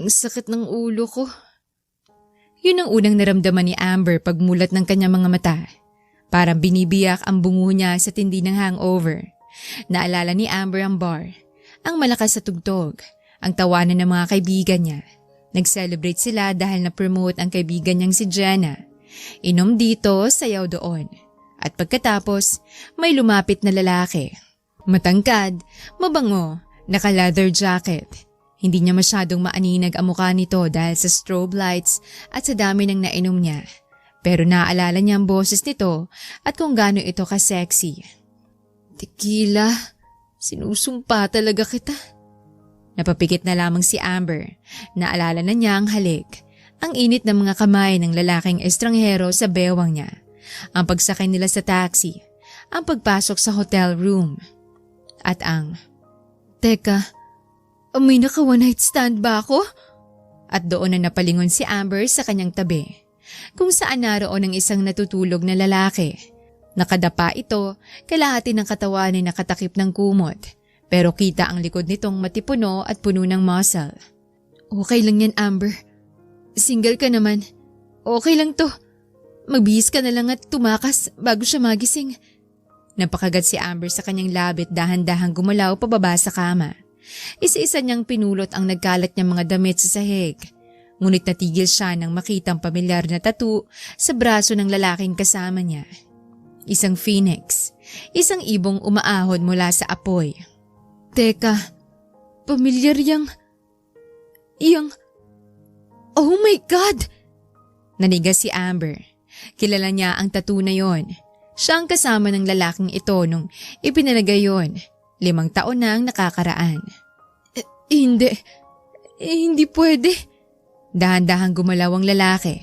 Ang sakit ng ulo ko. Yun ang unang naramdaman ni Amber pagmulat ng kanyang mga mata. Parang binibiyak ang bungo niya sa tindi ng hangover. Naalala ni Amber ang bar, ang malakas sa tugtog, ang tawanan ng mga kaibigan niya. Nag-celebrate sila dahil na-promote ang kaibigan niyang si Jenna. Inom dito, sayaw doon. At pagkatapos, may lumapit na lalaki. Matangkad, mabango, naka-leather jacket. Hindi niya masyadong maaninag ang mukha nito dahil sa strobe lights at sa dami ng nainom niya. Pero naaalala niya ang boses nito at kung gaano ito ka-sexy. Tequila, sinusumpa talaga kita. Napapikit na lamang si Amber. Naalala na niya ang halik. Ang init ng mga kamay ng lalaking estranghero sa bewang niya. Ang pagsakay nila sa taxi. Ang pagpasok sa hotel room. At ang, teka, may naka one night stand ba ako? At doon na napalingon si Amber sa kanyang tabi. Kung saan naroon ang isang natutulog na lalaki. Nakadapa ito, kalahati ng katawan ay nakatakip ng kumot. Pero kita ang likod nitong matipuno at puno ng muscle. Okay lang yan, Amber. Single ka naman. Okay lang to. Magbihis ka na lang at tumakas bago siya magising. Napakagat si Amber sa kanyang labit dahan-dahang gumalaw pababa sa kama. Isa-isa niyang pinulot ang nagkalat niyang mga damit sa sahig. Ngunit natigil siya nang makitang pamilyar na tattoo sa braso ng lalaking kasama niya. Isang phoenix, isang ibong umaahon mula sa apoy. Teka, pamilyar yang... Oh my God! Nanigas si Amber. Kilala niya ang tattoo na yon. Siya ang kasama ng lalaking ito nung ipinalagay yon. 5 taon na ang nakakaraan. Hindi pwede. Dahan-dahang gumalaw ang lalaki.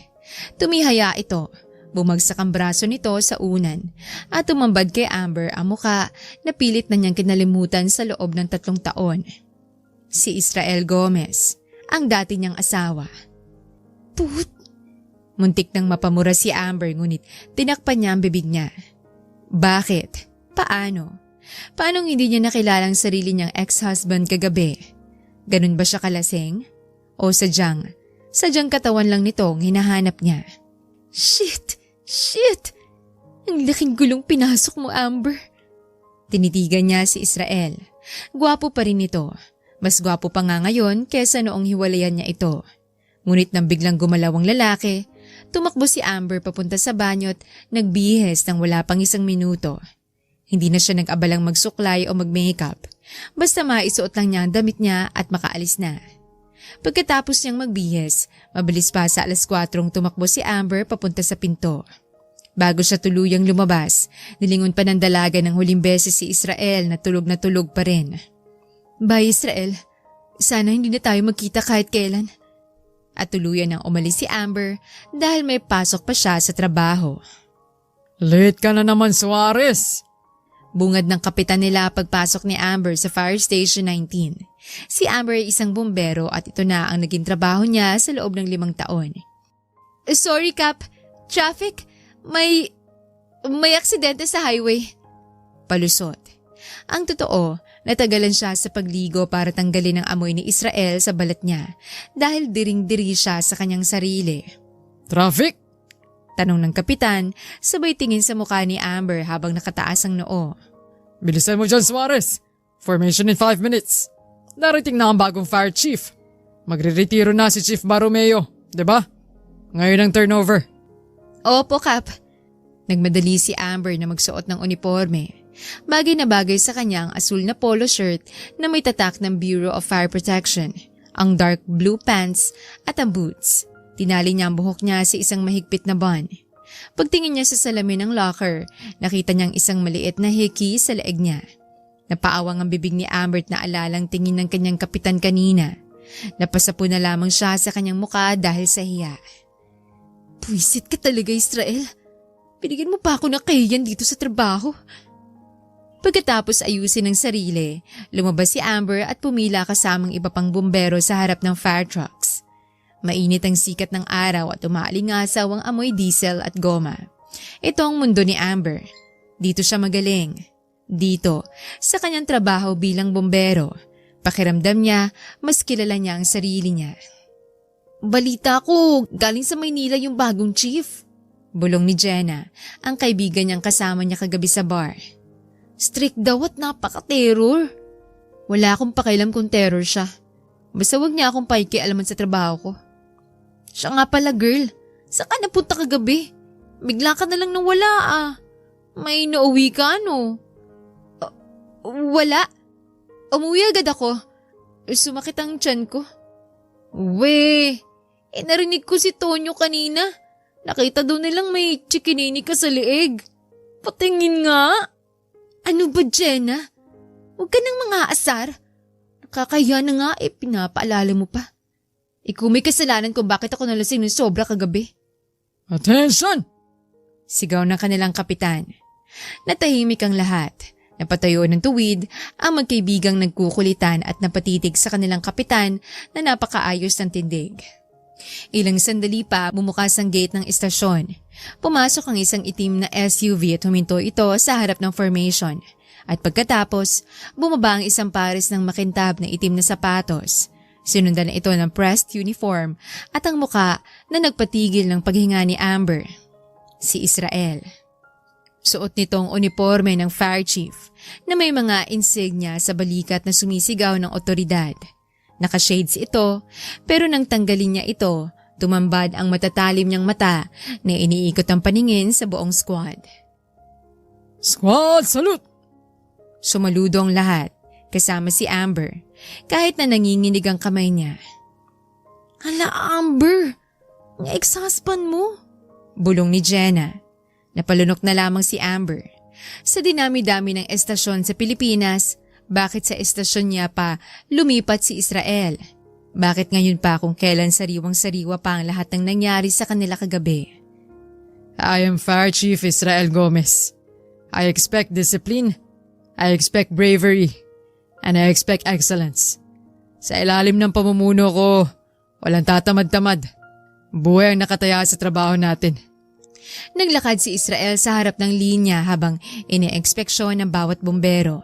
Tumihaya ito. Bumagsak ang braso nito sa unan at tumambad kay Amber ang muka na pilit na niyang kinalimutan sa loob ng 3 taon. Si Israel Gomez, ang dati niyang asawa. Muntik nang mapamura si Amber ngunit tinakpan niya ang bibig niya. Bakit? Paano? Paanong hindi niya nakilala ang sarili niyang ex-husband kagabi? Ganun ba siya kalasing? O sadyang katawan lang nito ang hinahanap niya? Shit! Ang laking gulong pinasok mo, Amber. Tinitigan niya si Israel. Gwapo pa rin ito. Mas gwapo pa nga ngayon kesa noong hiwalayan niya ito. Ngunit nang biglang gumalaw ang lalaki, tumakbo si Amber papunta sa banyo at nagbihes nang wala pang 1 minuto. Hindi na siya nag-abalang magsuklay o mag-makeup. Basta maisuot lang niya ang damit niya at makaalis na. Pagkatapos niyang magbihis, mabilis pa sa 4:00 tumakbo si Amber papunta sa pinto. Bago siya tuluyang lumabas, nilingon pa ng dalaga ng huling beses si Israel na tulog pa rin. Bye Israel, sana hindi na tayo magkita kahit kailan. At tuluyan nang umalis si Amber dahil may pasok pa siya sa trabaho. Late ka na naman, Suarez! Bungad ng kapitan nila pagpasok ni Amber sa Fire Station 19. Si Amber ay isang bumbero at ito na ang naging trabaho niya sa loob ng 5 taon. Sorry, Cap. Traffic? May aksidente sa highway. Palusot. Ang totoo, natagalan siya sa pagligo para tanggalin ang amoy ni Israel sa balat niya dahil diring-diri siya sa kanyang sarili. Traffic? Tanong ng kapitan, sabay tingin sa mukha ni Amber habang nakataas ang noo. Bilisan mo dyan, Suarez. Formation in 5 minutes. Narating na ang bagong fire chief. Magre-retiro na si Chief Baromeo, 'di ba? Ngayon ang turnover. Opo, Cap. Nagmadali si Amber na magsuot ng uniforme. Bagay na bagay sa kanya ang asul na polo shirt na may tatak ng Bureau of Fire Protection, ang dark blue pants at ang boots. Tinali niya ang buhok niya sa isang mahigpit na bun. Pagtingin niya sa salamin ng locker, nakita niyang isang maliit na hiki sa leeg niya. Napaawang ang bibig ni Amber na alalang tingin ng kanyang kapitan kanina. Napasapo na lamang siya sa kanyang mukha dahil sa hiya. Puwisit ka talaga, Israel. Binigyan mo pa ako ng kahiyan dito sa trabaho. Pagkatapos ayusin ang sarili, lumabas si Amber at pumila kasamang iba pang bumbero sa harap ng fire trucks. Mainit ang sikat ng araw at umaalingasaw ang amoy diesel at goma. Ito ang mundo ni Amber. Dito siya magaling. Dito, sa kanyang trabaho bilang bombero. Pakiramdam niya, mas kilala niya ang sarili niya. Balita ko, galing sa Maynila yung bagong chief. Bulong ni Jenna, ang kaibigan niyang kasama niya kagabi sa bar. Strict daw at napaka-terror. Wala akong pakialam kung terror siya. Basta wag niya akong paikialaman sa trabaho ko. Siya nga pala girl, saan ka napunta kagabi? Bigla ka na lang nawala ah. May nauwi ka ano? Wala. Umuwi agad ako. Sumakit ang tiyan ko. Narinig ko si Tonyo kanina. Nakita daw nilang may chikinini ka sa liig. Patingin nga. Ano ba, Jenna? Huwag ka nang mga asar. Nakakaya na nga pinapaalala mo pa. Ikaw may kasalanan kung bakit ako nalasing ng sobra kagabi. Attention! Sigaw ng kanilang kapitan. Natahimik ang lahat. Napatayo ng tuwid ang magkaibigang nagkukulitan at napatitig sa kanilang kapitan na napakaayos ng tindig. Ilang sandali pa bumukas ang gate ng istasyon. Pumasok ang isang itim na SUV at huminto ito sa harap ng formation. At pagkatapos, bumaba ang isang pares ng makintab na itim na sapatos. Sinundan na ito ng pressed uniform at ang muka na nagpatigil ng paghinga ni Amber. Si Israel. Suot nitong uniforme ng fire chief na may mga insignia sa balikat na sumisigaw ng otoridad. Naka-shades ito, pero nang tanggalin niya ito, tumambad ang matatalim niyang mata na iniikot ang paningin sa buong squad. Squad, salute! Sumaludo ang lahat, kasama si Amber, kahit na nanginginig ang kamay niya. Hala Amber, ang ex-husband mo? Bulong ni Jenna. Napalunok na lamang si Amber. Sa dinami-dami ng estasyon sa Pilipinas, bakit sa estasyon niya pa lumipat si Israel? Bakit ngayon pa kung kailan sariwang-sariwa pa ang lahat ng nangyari sa kanila kagabi? I am Fire Chief Israel Gomez. I expect discipline, I expect bravery, and I expect excellence. Sa ilalim ng pamumuno ko, walang tatamad-tamad. Buhay ang nakataya sa trabaho natin. Naglakad si Israel sa harap ng linya habang ine-ekspeksyon ng bawat bumbero.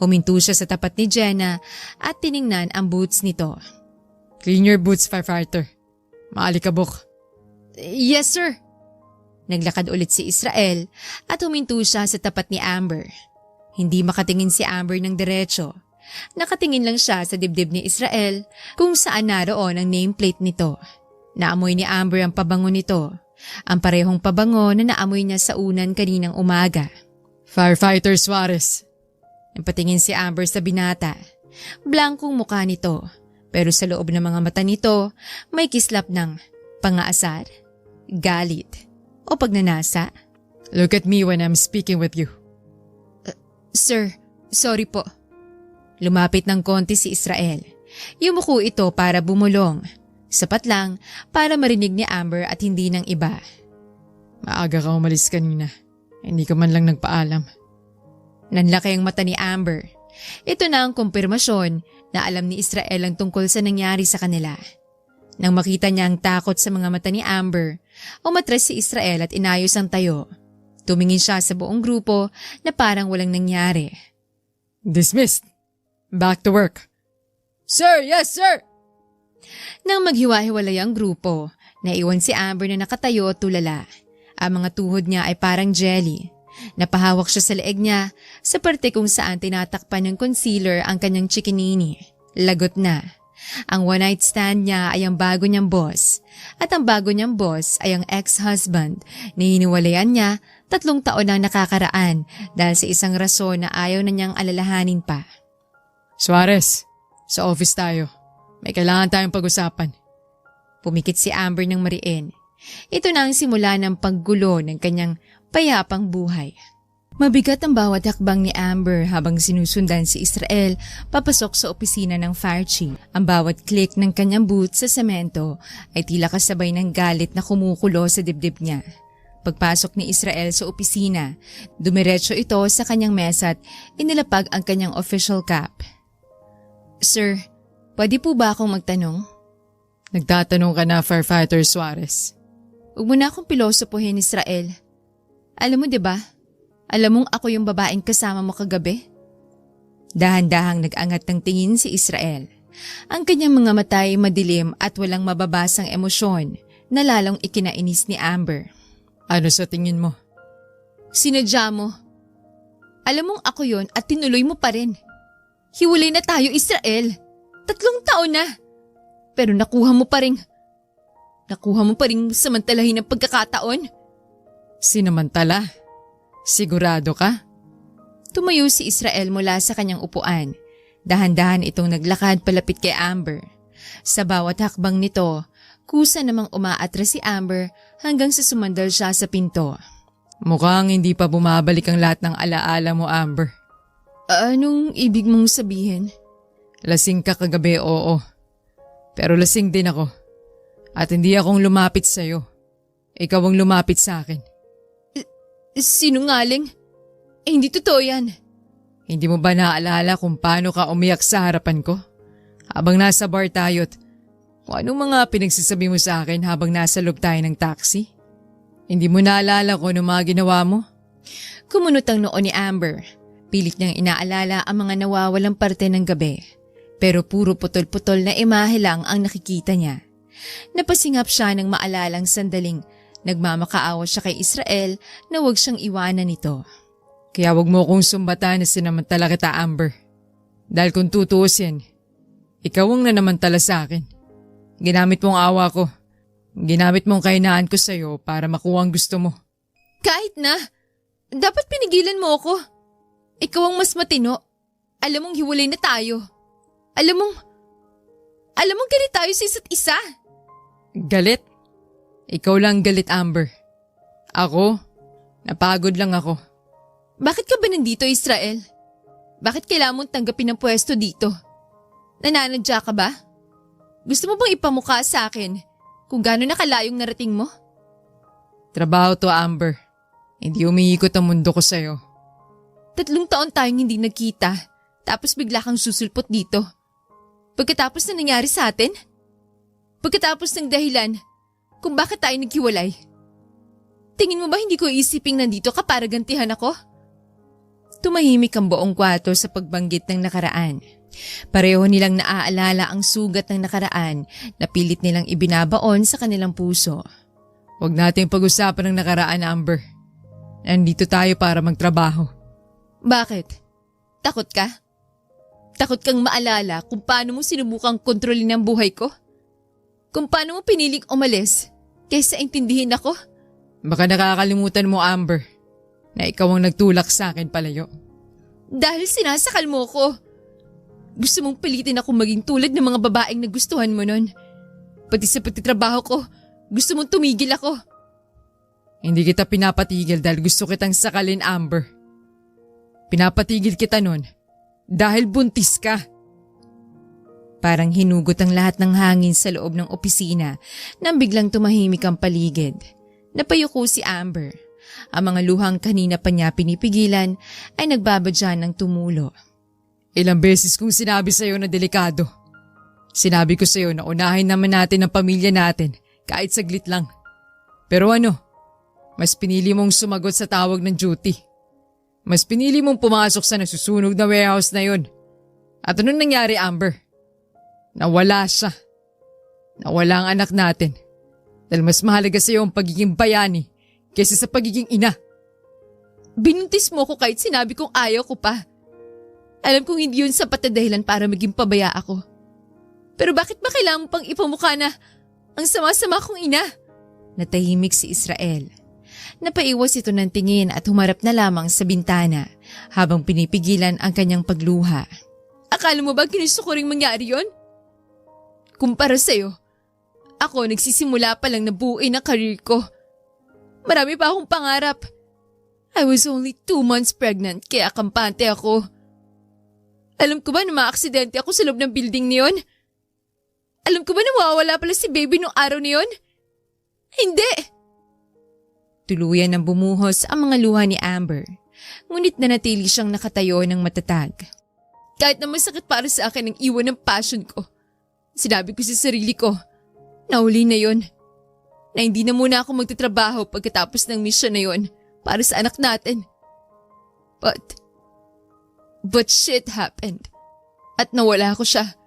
Huminto siya sa tapat ni Jenna at tiningnan ang boots nito. Clean your boots, firefighter. Maalikabok. Yes, sir. Naglakad ulit si Israel at huminto siya sa tapat ni Amber. Hindi makatingin si Amber ng diretso. Nakatingin lang siya sa dibdib ni Israel kung saan naroon ang nameplate nito. Naamoy ni Amber ang pabango nito. Ang parehong pabango na naamoy niya sa unan kaninang umaga. Firefighter Suarez. Napatingin si Amber sa binata. Blankong mukha nito, pero sa loob ng mga mata nito, may kislap ng pangaasar, galit, o pagnanasa. Look at me when I'm speaking with you. Sir, sorry po. Lumapit ng konti si Israel. Yumuko ito para bumulong. Sapat lang para marinig ni Amber at hindi ng iba. Maaga ka umalis kanina. Hindi ka man lang nagpaalam. Nanlaki ang mata ni Amber. Ito na ang kumpirmasyon na alam ni Israel ang tungkol sa nangyari sa kanila. Nang makita niya ang takot sa mga mata ni Amber, umatras si Israel at inayos ang tayo. Tumingin siya sa buong grupo na parang walang nangyari. Dismissed. Back to work. Sir, yes sir! Nang maghiwa-hiwalay ang grupo, naiwan si Amber na nakatayo at tulala. Ang mga tuhod niya ay parang jelly. Napahawak siya sa leeg niya sa parte kung saan tinatakpan ng concealer ang kanyang chikinini. Lagot na. Ang one-night stand niya ay ang bago niyang boss. At ang bago niyang boss ay ang ex-husband na hiniwalayan niya 3 taon na nakakaraan dahil sa isang rason na ayaw na niyang alalahanin pa. Suarez, sa office tayo. May kailangan tayong pag-usapan. Pumikit si Amber ng mariin. Ito na ang simula ng paggulo ng kanyang payapang buhay. Mabigat ang bawat hakbang ni Amber habang sinusundan si Israel papasok sa opisina ng fire chief. Ang bawat click ng kanyang boot sa semento ay tila kasabay ng galit na kumukulo sa dibdib niya. Pagpasok ni Israel sa opisina, dumiretso ito sa kanyang mesa at inilapag ang kanyang official cap. Sir, pwede po ba akong magtanong? Nagtatanong ka na, Firefighter Suarez. Huwag mo na akong pilosopohin, Israel. Alam mo 'di ba? Alam mong ako yung babaeng kasama mo kagabi? Dahan-dahang nag-angat ng tingin si Israel. Ang kanyang mga mata ay madilim at walang mababasang emosyon na lalong ikinainis ni Amber. Ano sa tingin mo? Sinadya mo. Alam mong ako yon at tinuloy mo pa rin. Hiwalay na tayo, Israel. 3 taon na. Pero nakuha mo pa rin samantalahin ang pagkakataon. Sinamantala? Sigurado ka? Tumayo si Israel mula sa kanyang upuan. Dahan-dahan itong naglakad palapit kay Amber. Sa bawat hakbang nito, kusa namang umaatras si Amber hanggang sa sumandal siya sa pinto. Mukhang hindi pa bumabalik ang lahat ng alaala mo, Amber. Anong ibig mong sabihin? Lasing ka kagabi, oo. Pero lasing din ako. At hindi akong lumapit sa'yo. Ikaw ang lumapit sa akin. Sinungaling? Hindi totoo yan. Hindi mo ba naaalala kung paano ka umiyak sa harapan ko? Habang nasa bar tayo't kung anong mga pinagsasabi mo sa akin habang nasa loob tayo ng taxi? Hindi mo naalala kung anong mga ginawa mo? Kumunot ang noo ni Amber. Pilit niyang inaalala ang mga nawawalang parte ng gabi. Pero puro putol-putol na imahe lang ang nakikita niya. Napasingap siya ng maalalang sandaling nagmamakaawa siya kay Israel na huwag siyang iwanan nito. Kaya wag mo kong sumbatan na sinamantala kita, Amber. Dahil kung tutuusin, ikaw ang nanamantala sa akin. Ginamit mong awa ko. Ginamit mong kahinaan ko sa'yo para makuha ang gusto mo. Kahit na, dapat pinigilan mo ako. Ikaw ang mas matino. Alam mong hiwalay na tayo. Alam mong galit tayo sa isa't isa. Galit? Ikaw lang galit, Amber. Ako? Napagod lang ako. Bakit ka ba nandito, Israel? Bakit kailangan mong tanggapin ang pwesto dito? Nananadya ka ba? Gusto mo bang ipamukha sa akin kung gaano nakalayong narating mo? Trabaho to, Amber. Hindi umiikot ang mundo ko sa'yo. 3 taon tayong hindi nagkita, tapos bigla kang susulpot dito. Pagkatapos na nangyari sa atin? Pagkatapos ng dahilan kung bakit tayo naghiwalay? Tingin mo ba hindi ko iisiping nandito ka para gantihan ako? Tumahimik ang buong kwarto sa pagbanggit ng nakaraan. Pareho nilang naaalala ang sugat ng nakaraan na pilit nilang ibinabaon sa kanilang puso. Huwag nating pag-usapan ng nakaraan, Amber. Nandito tayo para magtrabaho. Bakit? Takot ka? Takot kang maalala kung paano mo sinubukang kontrolin ang buhay ko? Kung paano mo piniling umalis kaysa intindihin ako? Baka nakakalimutan mo, Amber, na ikaw ang nagtulak sa akin palayo. Dahil sinasakal mo ko. Gusto mong pilitin ako maging tulad ng mga babaeng nagustuhan mo nun. Pati sa pagtitrabaho ko, gusto mong tumigil ako. Hindi kita pinapatigil dahil gusto kitang sakalin, Amber. Pinapatigil kita nun dahil buntis ka. Parang hinugot ang lahat ng hangin sa loob ng opisina nang biglang tumahimik ang paligid. Napayuko si Amber. Ang mga luhang kanina pa niya pinipigilan ay nagbabadya ng tumulo. Ilang beses kong sinabi sa'yo na delikado. Sinabi ko sa'yo na unahin naman natin ang pamilya natin kahit saglit lang. Pero ano, mas pinili mong sumagot sa tawag ng duty. Mas pinili mong pumasok sa nasusunog na warehouse na yun. At anong nangyari, Amber? Nawala siya. Nawala ang anak natin. Dahil mas mahalaga sa'yo ang pagiging bayani kaysa sa pagiging ina. Binuntis mo ko kahit sinabi kong ayaw ko pa. Alam kong hindi yun sapat na dahilan para maging pabaya ako. Pero bakit ba kailangan mo pang ipamukha na ang sama-sama kong ina? Natahimik si Israel. Napaiwas ito ng tingin at humarap na lamang sa bintana habang pinipigilan ang kanyang pagluha. Akala mo ba ginusto ko ring mangyari yun? Kumpara sa'yo, ako nagsisimula pa lang na buuin ang career ko. Marami pa akong pangarap. I was only 2 months pregnant kaya kampante ako. Alam ko ba na maaksidente ako sa loob ng building niyon? Alam ko ba na mawawala pala si baby nung araw niyon? Hindi! Tuluyan ng bumuhos ang mga luha ni Amber, ngunit nanatili siyang nakatayo ng matatag. Kahit na masakit para sa akin ang iwan ng passion ko, sinabi ko sa sarili ko, nauli na yon. Na hindi na muna ako magtatrabaho pagkatapos ng mission na yon para sa anak natin. But shit happened. At nawala ko siya.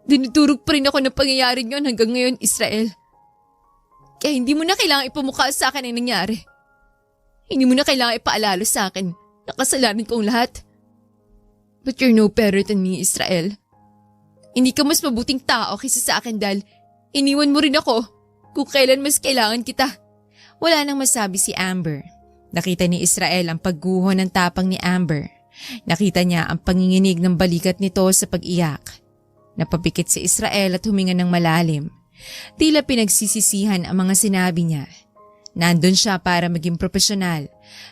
Dinudurog pa rin ako ng pangyayaring yon hanggang ngayon, Israel. Kaya hindi mo na kailangang ipamukha sa akin ang nangyari. Hindi mo na kailangang ipaalala sa akin na kasalanan kong lahat. But you're no better than me, Israel. Hindi ka mas mabuting tao kaysa sa akin dahil iniwan mo rin ako kung kailan mas kailangan kita. Wala nang masabi si Amber. Nakita ni Israel ang pagguho ng tapang ni Amber. Nakita niya ang panginginig ng balikat nito sa pag-iyak. Napapikit si Israel at huminga ng malalim. Tila pinagsisisihan ang mga sinabi niya. Nandun siya para maging profesional,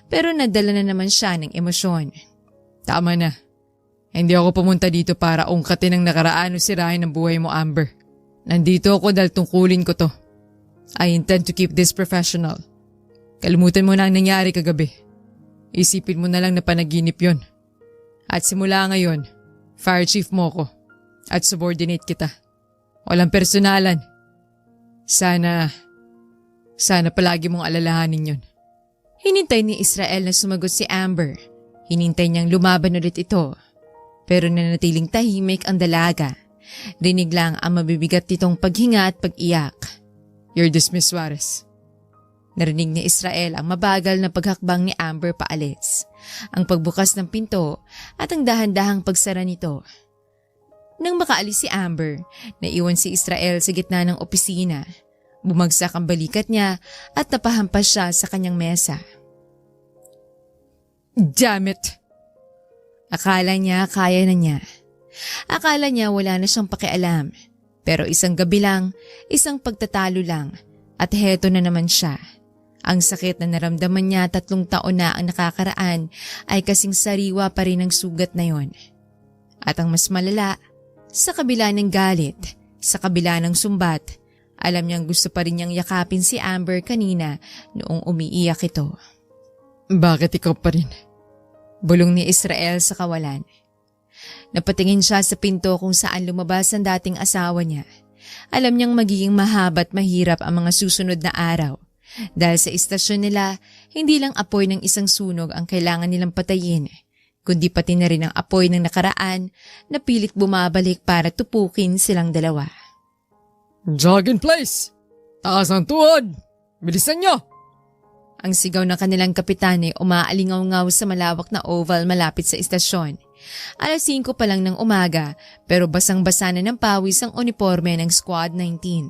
pero nadala na naman siya ng emosyon. Tama na. Hindi ako pumunta dito para ungkatin ang nakaraan o sirahin ang buhay mo, Amber. Nandito ako dahil tungkulin ko to. I intend to keep this professional. Kalimutan mo na ang nangyari kagabi. Isipin mo na lang na panaginip yon. At simula ngayon, fire chief mo ko at subordinate kita. Walang personalan. Sana palagi mong alalahanin yon. Hinintay ni Israel na sumagot si Amber. Hinintay niyang lumaban ulit ito. Pero nanatiling tahimik ang dalaga. Rinig lang ang mabibigat nitong paghinga at pag-iyak. You're dismissed, Suarez. Narinig ni Israel ang mabagal na paghakbang ni Amber paalis. Ang pagbukas ng pinto at ang dahan-dahang pagsara nito. Nang makaalis si Amber, naiwan si Israel sa gitna ng opisina. Bumagsak ang balikat niya at napahampas siya sa kanyang mesa. Damn it! Akala niya kaya na niya. Akala niya wala na siyang pakialam. Pero isang gabi lang, isang pagtatalo lang at heto na naman siya. Ang sakit na naramdaman niya 3 taon na ang nakakaraan ay kasing sariwa pa rin ang sugat na yon. At ang mas malala, sa kabila ng galit, sa kabila ng sumbat, alam niyang gusto pa rin niyang yakapin si Amber kanina noong umiiyak ito. Bakit ikaw pa rin? Bulong ni Israel sa kawalan. Napatingin siya sa pinto kung saan lumabas ang dating asawa niya. Alam niyang magiging mahaba at mahirap ang mga susunod na araw. Dahil sa istasyon nila, hindi lang apoy ng isang sunog ang kailangan nilang patayin, kundi pati na rin ang apoy ng nakaraan na pilit bumabalik para tupukin silang dalawa. Jog in place! Taas ang tuhod! Bilisan niyo! Ang sigaw ng kanilang kapitan ay umaalingaw-ngaw sa malawak na oval malapit sa istasyon. 5:00 pa lang ng umaga pero basang-basa na ng pawis ang uniforme ng Squad 19.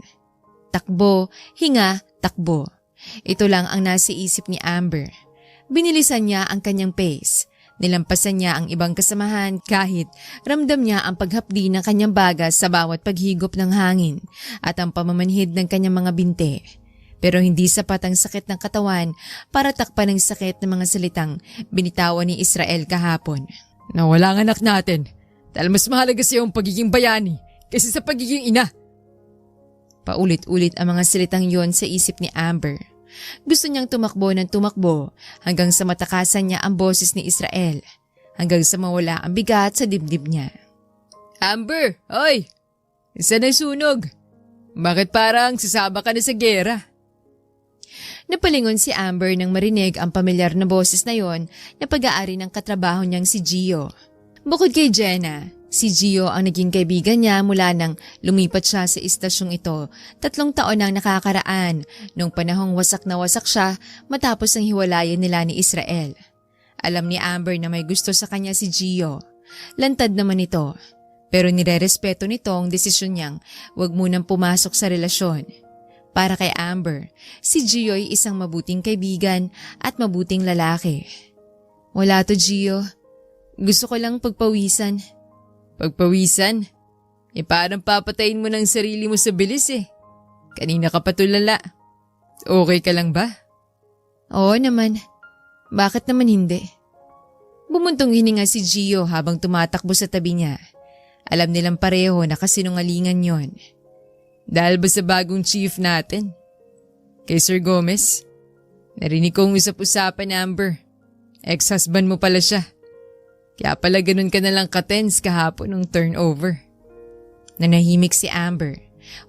Takbo, hinga, takbo. Ito lang ang nasa isip ni Amber. Binilisan niya ang kanyang pace. Nilampasan niya ang ibang kasamahan kahit ramdam niya ang paghapdi ng kanyang bagas sa bawat paghigop ng hangin at ang pamamanhid ng kanyang mga binte. Pero hindi sapat ang sakit ng katawan para takpan ng sakit ng mga salitang binitawan ni Israel kahapon. Nawala ang anak natin dahil mas mahalaga siya ang pagiging bayani kaysa sa pagiging ina. Paulit-ulit ang mga salitang yon sa isip ni Amber. Gusto niyang tumakbo ng tumakbo hanggang sa matakasan niya ang boses ni Israel, hanggang sa mawala ang bigat sa dibdib niya. Amber, oy! Isa na sunog. Bakit parang sasaba ka na sa gera? Napalingon si Amber nang marinig ang pamilyar na boses na yon na pag-aari ng katrabaho niyang si Gio. Bukod kay Jenna, si Gio ang naging kaibigan niya mula nang lumipat siya sa istasyong ito 3 taon nang nakakaraan nung panahong wasak na wasak siya matapos ang hiwalayan nila ni Israel. Alam ni Amber na may gusto sa kanya si Gio. Lantad naman ito, pero nirerespeto nito ang desisyon niyang wag munang pumasok sa relasyon. Para kay Amber, si Gio ay isang mabuting kaibigan at mabuting lalaki. Wala to, Gio. Gusto ko lang pagpawisan. Pagpawisan? Parang papatayin mo ng sarili mo sa bilis eh. Kanina ka pa tulala. Okay ka lang ba? Oo naman. Bakit naman hindi? Bumuntong hininga si Gio habang tumatakbo sa tabi niya. Alam nilang pareho na kasinungalingan yon. Dahil ba sa bagong chief natin? Kay Sir Gomez? Narinig kong usap-usapan, Amber. Ex-husband mo pala siya. Kaya pala ganun ka nalang ka-tense kahapon ng turnover. Nanahimik si Amber.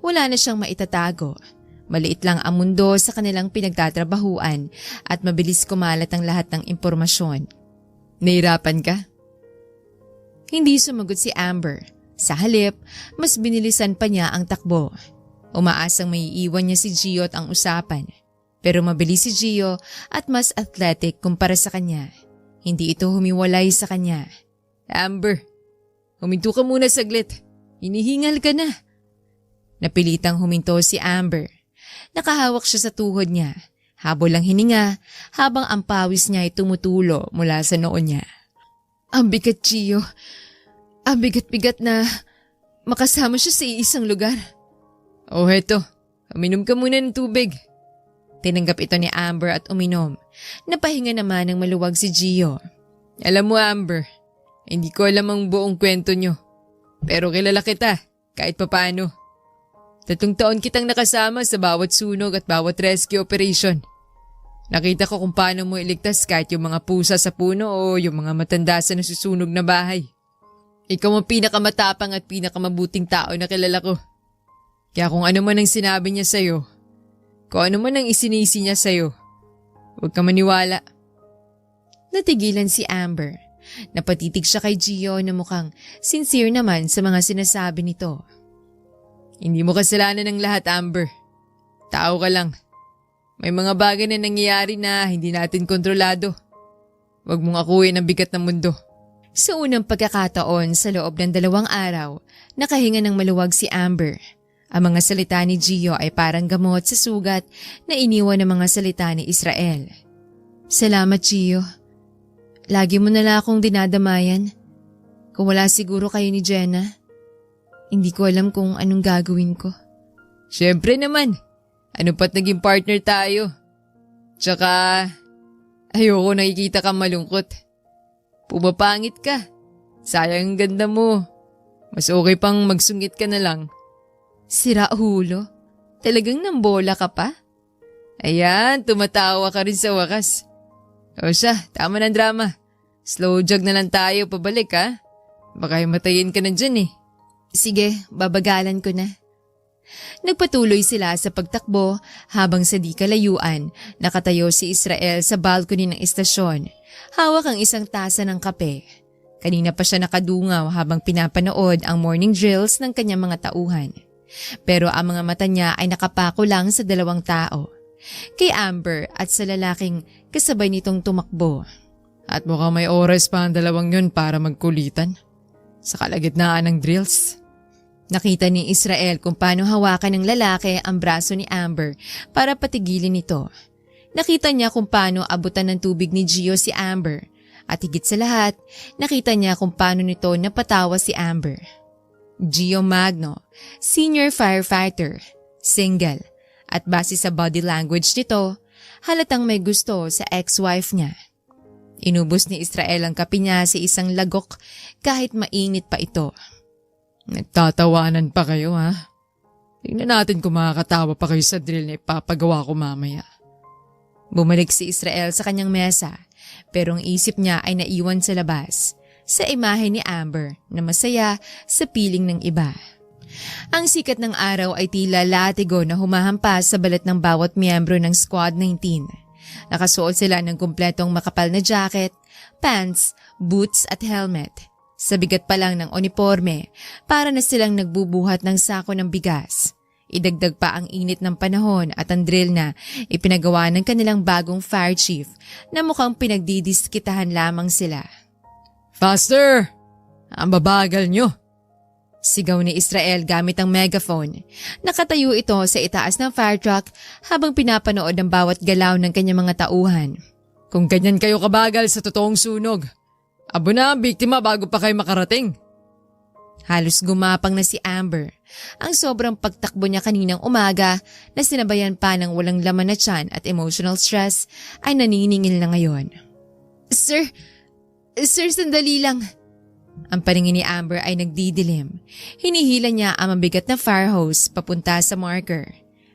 Wala na siyang maitatago. Maliit lang ang mundo sa kanilang pinagtatrabahuan at mabilis kumalat ang lahat ng impormasyon. Nahirapan ka? Hindi sumagot si Amber. Sa halip, mas binilisan pa niya ang takbo. Umaasang may iwan niya si Gio at ang usapan. Pero mabilis si Gio at mas athletic kumpara sa kanya. Hindi ito humiwalay sa kanya. Amber, huminto ka muna saglit. Hinihingal ka na. Napilitang huminto si Amber. Nakahawak siya sa tuhod niya. Habol ang hininga habang ang pawis niya ay tumutulo mula sa noo niya. Ang bigat, Gio. Ang bigat-bigat na makasama siya sa isang lugar. Oh, heto. Uminom ka muna ng tubig. Tinanggap ito ni Amber at uminom. Napahinga naman ng maluwag si Gio. Alam mo, Amber, hindi ko alam ang buong kwento nyo. Pero kilala kita, kahit papaano. 3 taon kitang nakasama sa bawat sunog at bawat rescue operation. Nakita ko kung paano mo iligtas kahit yung mga pusa sa puno o yung mga matanda sa nasusunog na bahay. Ikaw ang pinakamatapang at pinakamabuting tao na kilala ko. Kaya kung ano man ang sinabi niya sa'yo, kung ano man ang isinisi niya sa'yo, huwag ka maniwala. Natigilan si Amber. Napatitig siya kay Gio na mukhang sincere naman sa mga sinasabi nito. Hindi mo kasalanan ng lahat, Amber. Tao ka lang. May mga bagay na nangyayari na hindi natin kontrolado. Huwag mong akuin ang bigat ng mundo. Sa unang pagkakataon sa loob ng 2 araw, nakahinga ng maluwag si Amber. Ang mga salita ni Gio ay parang gamot sa sugat na iniwan ng mga salita ni Israel. Salamat, Gio. Lagi mo na lang akong dinadamayan. Kung wala siguro kayo ni Jenna, hindi ko alam kung anong gagawin ko. Siyempre naman. Ano pa't naging partner tayo? Tsaka, ayoko nakikita kang malungkot. Pumapangit ka. Sayang ang ganda mo. Mas okay pang magsungit ka na lang. Sira ulo? Talagang nambola ka pa? Ayan, tumatawa ka rin sa wakas. O siya, tama ng drama. Slow jog na lang tayo pabalik ha. Baka himatayin ka na dyan eh. Sige, babagalan ko na. Nagpatuloy sila sa pagtakbo habang sa di kalayuan nakatayo si Israel sa balcony ng istasyon. Hawak ang isang tasa ng kape. Kanina pa siya nakadungaw habang pinapanood ang morning drills ng kanyang mga tauhan. Pero ang mga mata niya ay nakapako lang sa 2 tao. Kay Amber at sa lalaking kasabay nitong tumakbo. At mukhang may oras pa ang 2 yun para magkulitan. Sa kalagitnaan ng drills. Nakita ni Israel kung paano hawakan ng lalaki ang braso ni Amber para patigilin ito. Nakita niya kung paano abutan ng tubig ni Gio si Amber. At higit sa lahat, nakita niya kung paano nito napatawa si Amber. Gio Magno, senior firefighter, single, at base sa body language nito, halatang may gusto sa ex-wife niya. Inubos ni Israel ang kape niya sa isang lagok kahit mainit pa ito. Nagtatawanan pa kayo ha? Tingnan natin kung makakatawa pa kayo sa drill na ipapagawa ko mamaya. Bumalik si Israel sa kanyang mesa, pero ang isip niya ay naiwan sa labas, sa imahe ni Amber na masaya sa piling ng iba. Ang sikat ng araw ay tila latigo na humahampas sa balat ng bawat miyembro ng Squad 19. Nakasuot sila ng kumpletong makapal na jacket, pants, boots at helmet. Sa bigat pa lang ng uniforme, para na silang nagbubuhat ng sako ng bigas. Idagdag pa ang init ng panahon at ang drill na ipinagawa ng kanilang bagong fire chief na mukhang pinagdidiskitahan lamang sila. Faster! Ang babagal nyo! Sigaw ni Israel gamit ang megaphone. Nakatayo ito sa itaas ng fire truck habang pinapanood ang bawat galaw ng kanyang mga tauhan. Kung ganyan kayo kabagal sa totoong sunog, abo na ang biktima bago pa kayo makarating. Halos gumapang na si Amber. Ang sobrang pagtakbo niya kaninang umaga na sinabayan pa ng walang laman na tiyan at emotional stress ay naniningil na ngayon. Sir, sandali lang. Ang paningin ni Amber ay nagdidilim. Hinihila niya ang mabigat na fire hose papunta sa marker.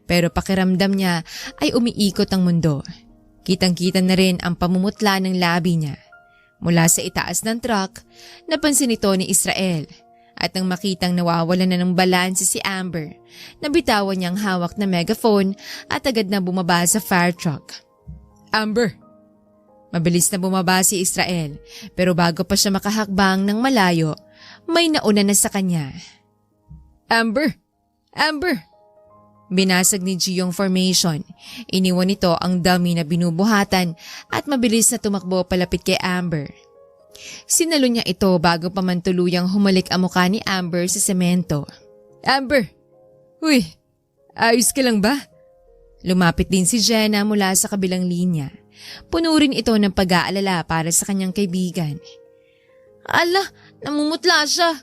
Pero pakiramdam niya ay umiikot ang mundo. Kitang-kita na rin ang pamumutla ng labi niya. Mula sa itaas ng truck, napansin ito ni Israel. At nang makitang nawawalan na ng balanse si Amber, nabitawan niyang hawak na megaphone at agad na bumaba sa fire truck. Amber! Mabilis na bumaba si Israel, pero bago pa siya makahakbang ng malayo, may nauna na sa kanya. Amber! Amber! Binasag ni Gio ang formation. Iniwan nito ang dummy na binubuhatan at mabilis na tumakbo palapit kay Amber. Sinalo niya ito bago pa man tuluyang humalik ang mukha ni Amber sa semento. Amber! Uy! Ayos ka lang ba? Lumapit din si Jenna mula sa kabilang linya. Puno rin ito ng pag-aalala para sa kanyang kaibigan. Ala, namumutla siya.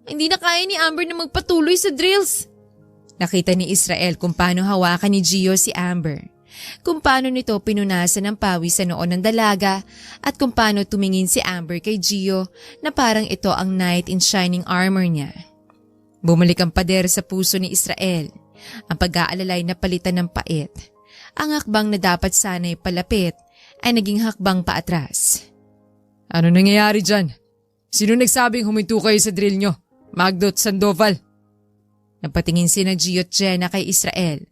Hindi na kaya ni Amber na magpatuloy sa drills. Nakita ni Israel kung paano hawakan ni Gio si Amber. Kung paano nito pinunasan ng pawis sa noon ng dalaga at kung paano tumingin si Amber kay Gio na parang ito ang knight in shining armor niya. Bumalik ang pader sa puso ni Israel. Ang pag-aalalay na palitan ng pait. Ang hakbang na dapat sana'y palapit ay naging hakbang paatras. Ano nangyayari dyan? Sino nagsabing huminto kayo sa drill nyo? Magdot Sandoval? Napatingin sina Gio at Jenna kay Israel.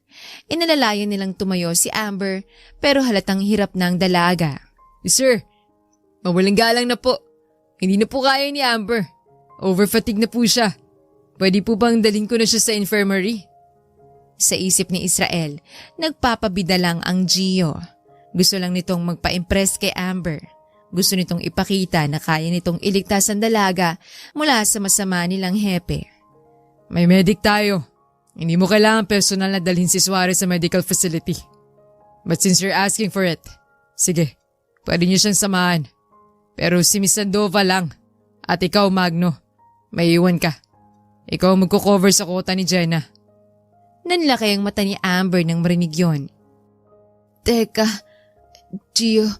Inalalayan nilang tumayo si Amber pero halatang hirap ng dalaga. Sir, mawalang galang na po. Hindi na po kaya ni Amber. Overfatigue na po siya. Pwede po bang dalhin ko na siya sa infirmary? Sa isip ni Israel, nagpapabida lang ang Gio. Gusto lang nitong magpa-impress kay Amber. Gusto nitong ipakita na kaya nitong iligtas ang dalaga mula sa masama nilang hepe. May medic tayo. Hindi mo kailangan personal na dalhin si Suarez sa medical facility. But since you're asking for it, sige, pwede niyo siyang samahan. Pero si Miss Sandoval lang. At ikaw, Magno, may iwan ka. Ikaw magko-cover sa kota ni Jenna. Nanlaki ang mata ni Amber nang marinig yun. Teka, Gio,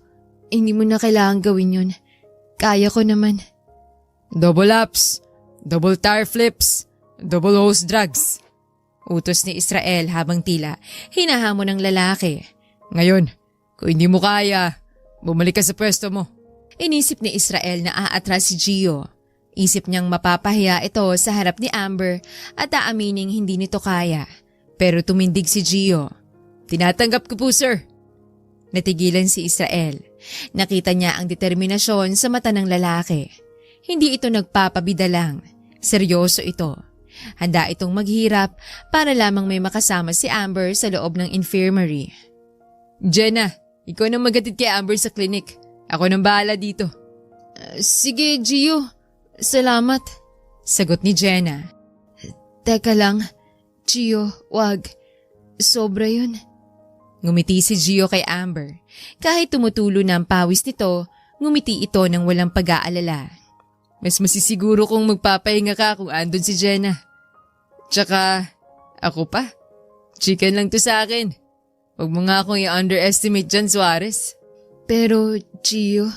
hindi mo na kailangan gawin yun. Kaya ko naman. Double ups, double tire flips, double hose drags. Utos ni Israel habang tila hinahamon ng lalaki. Ngayon, kung hindi mo kaya, bumalik ka sa pwesto mo. Inisip ni Israel na aatras si Gio. Isip niyang mapapahiya ito sa harap ni Amber at aamining hindi nito kaya. Pero tumindig si Gio. Tinatanggap ko po, sir. Natigilan si Israel. Nakita niya ang determinasyon sa mata ng lalaki. Hindi ito nagpapabida lang. Seryoso ito. Handa itong maghirap para lamang may makasama si Amber sa loob ng infirmary. Jenna, ikaw nang magatid kay Amber sa klinik. Ako nang bahala dito. Sige, Gio. Salamat. Sagot ni Jenna. Teka lang, Gio, wag. Sobra yun. Ngumiti si Gio kay Amber. Kahit tumutulo na ang pawis nito, ngumiti ito ng walang pag-aalala. Mas masisiguro kung magpapahinga ka kung andun si Jenna. Tsaka, ako pa. Chicken lang to sa akin. Huwag mo nga akong i-underestimate dyan, Suarez. Pero, Gio...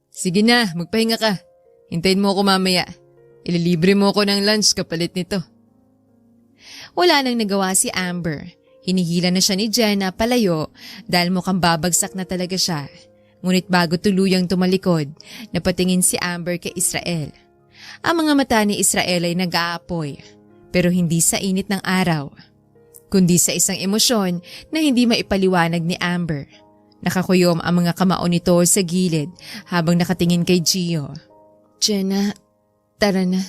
Sige na, magpahinga ka. Hintayin mo ako mamaya. Ililibre mo ako ng lunch kapalit nito. Wala nang nagawa si Amber. Hinihila na siya ni Jenna palayo dahil mukhang babagsak na talaga siya. Ngunit bago tuluyang tumalikod, napatingin si Amber kay Israel. Ang mga mata ni Israel ay nag-aapoy, pero hindi sa init ng araw, kundi sa isang emosyon na hindi maipaliwanag ni Amber. Nakakuyom ang mga kamao nito sa gilid habang nakatingin kay Gio. Jenna, tara na.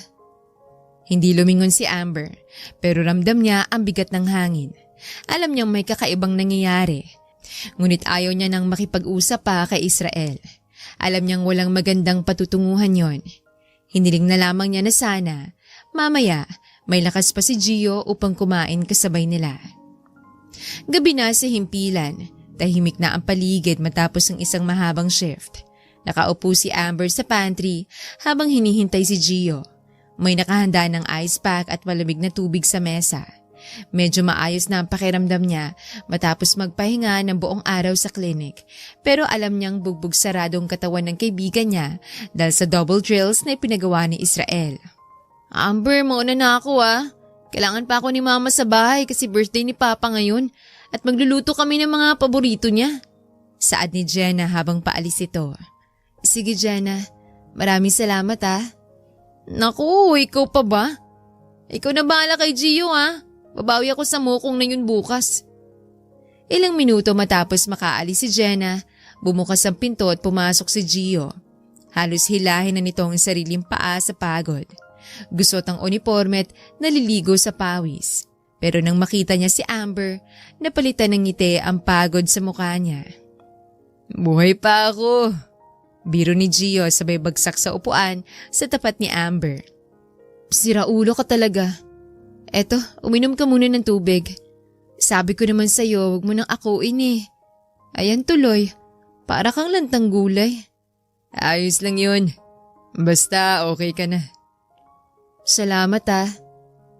Hindi lumingon si Amber, pero ramdam niya ang bigat ng hangin. Alam niyang may kakaibang nangyayari. Ngunit ayaw niya nang makipag-usap pa kay Israel. Alam niyang walang magandang patutunguhan yon. Hiniling na lamang niya na sana, mamaya may lakas pa si Gio upang kumain kasabay nila. Gabi na sa himpilan, tahimik na ang paligid matapos ang isang mahabang shift. Nakaupo si Amber sa pantry habang hinihintay si Gio. May nakahanda ng ice pack at malamig na tubig sa mesa. Medyo maayos na ang pakiramdam niya matapos magpahinga ng buong araw sa klinik. Pero alam niyang bugbog saradong katawan ng kaibigan niya dahil sa double drills na ipinagawa ni Israel. Amber, mauna na ako Kailangan pa ako ni Mama sa bahay kasi birthday ni Papa ngayon at magluluto kami ng mga paborito niya. Saad ni Jenna habang paalis ito. Sige Jenna, maraming salamat Naku, ikaw pa ba? Ikaw na bahala kay Gio Babawi ako sa mukong na yun bukas. Ilang minuto matapos makaalis si Jenna, bumukas ang pinto at pumasok si Gio. Halos hilahin na nito ang sariling paa sa pagod. Gusot ang uniforme at naliligo sa pawis. Pero nang makita niya si Amber, napalitan ng ngiti ang pagod sa mukha niya. Buhay pa ako. Biro ni Gio sabay bagsak sa upuan sa tapat ni Amber. Siraulo ka talaga. Eto, uminom ka muna ng tubig. Sabi ko naman sa'yo, huwag mo nang akuin eh. Ayan tuloy, para kang lantang gulay. Ayos lang yun. Basta okay ka na. Salamat ah.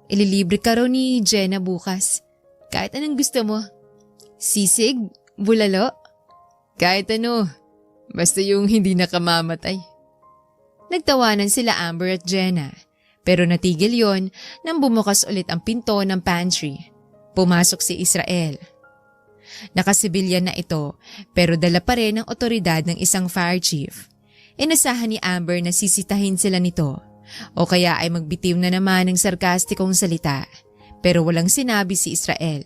Ililibre ka raw ni Jenna bukas. Kahit anong gusto mo. Sisig? Bulalo? Kahit ano. Basta yung hindi nakamamatay. Nagtawanan sila Amber at Jenna. Pero natigil yon nang bumukas ulit ang pinto ng pantry. Pumasok si Israel. Nakasibilyan na ito pero dala pa rin ang otoridad ng isang fire chief. Inasahan ni Amber na sisitahin sila nito o kaya ay magbitiw na naman ng sarkastikong salita pero walang sinabi si Israel.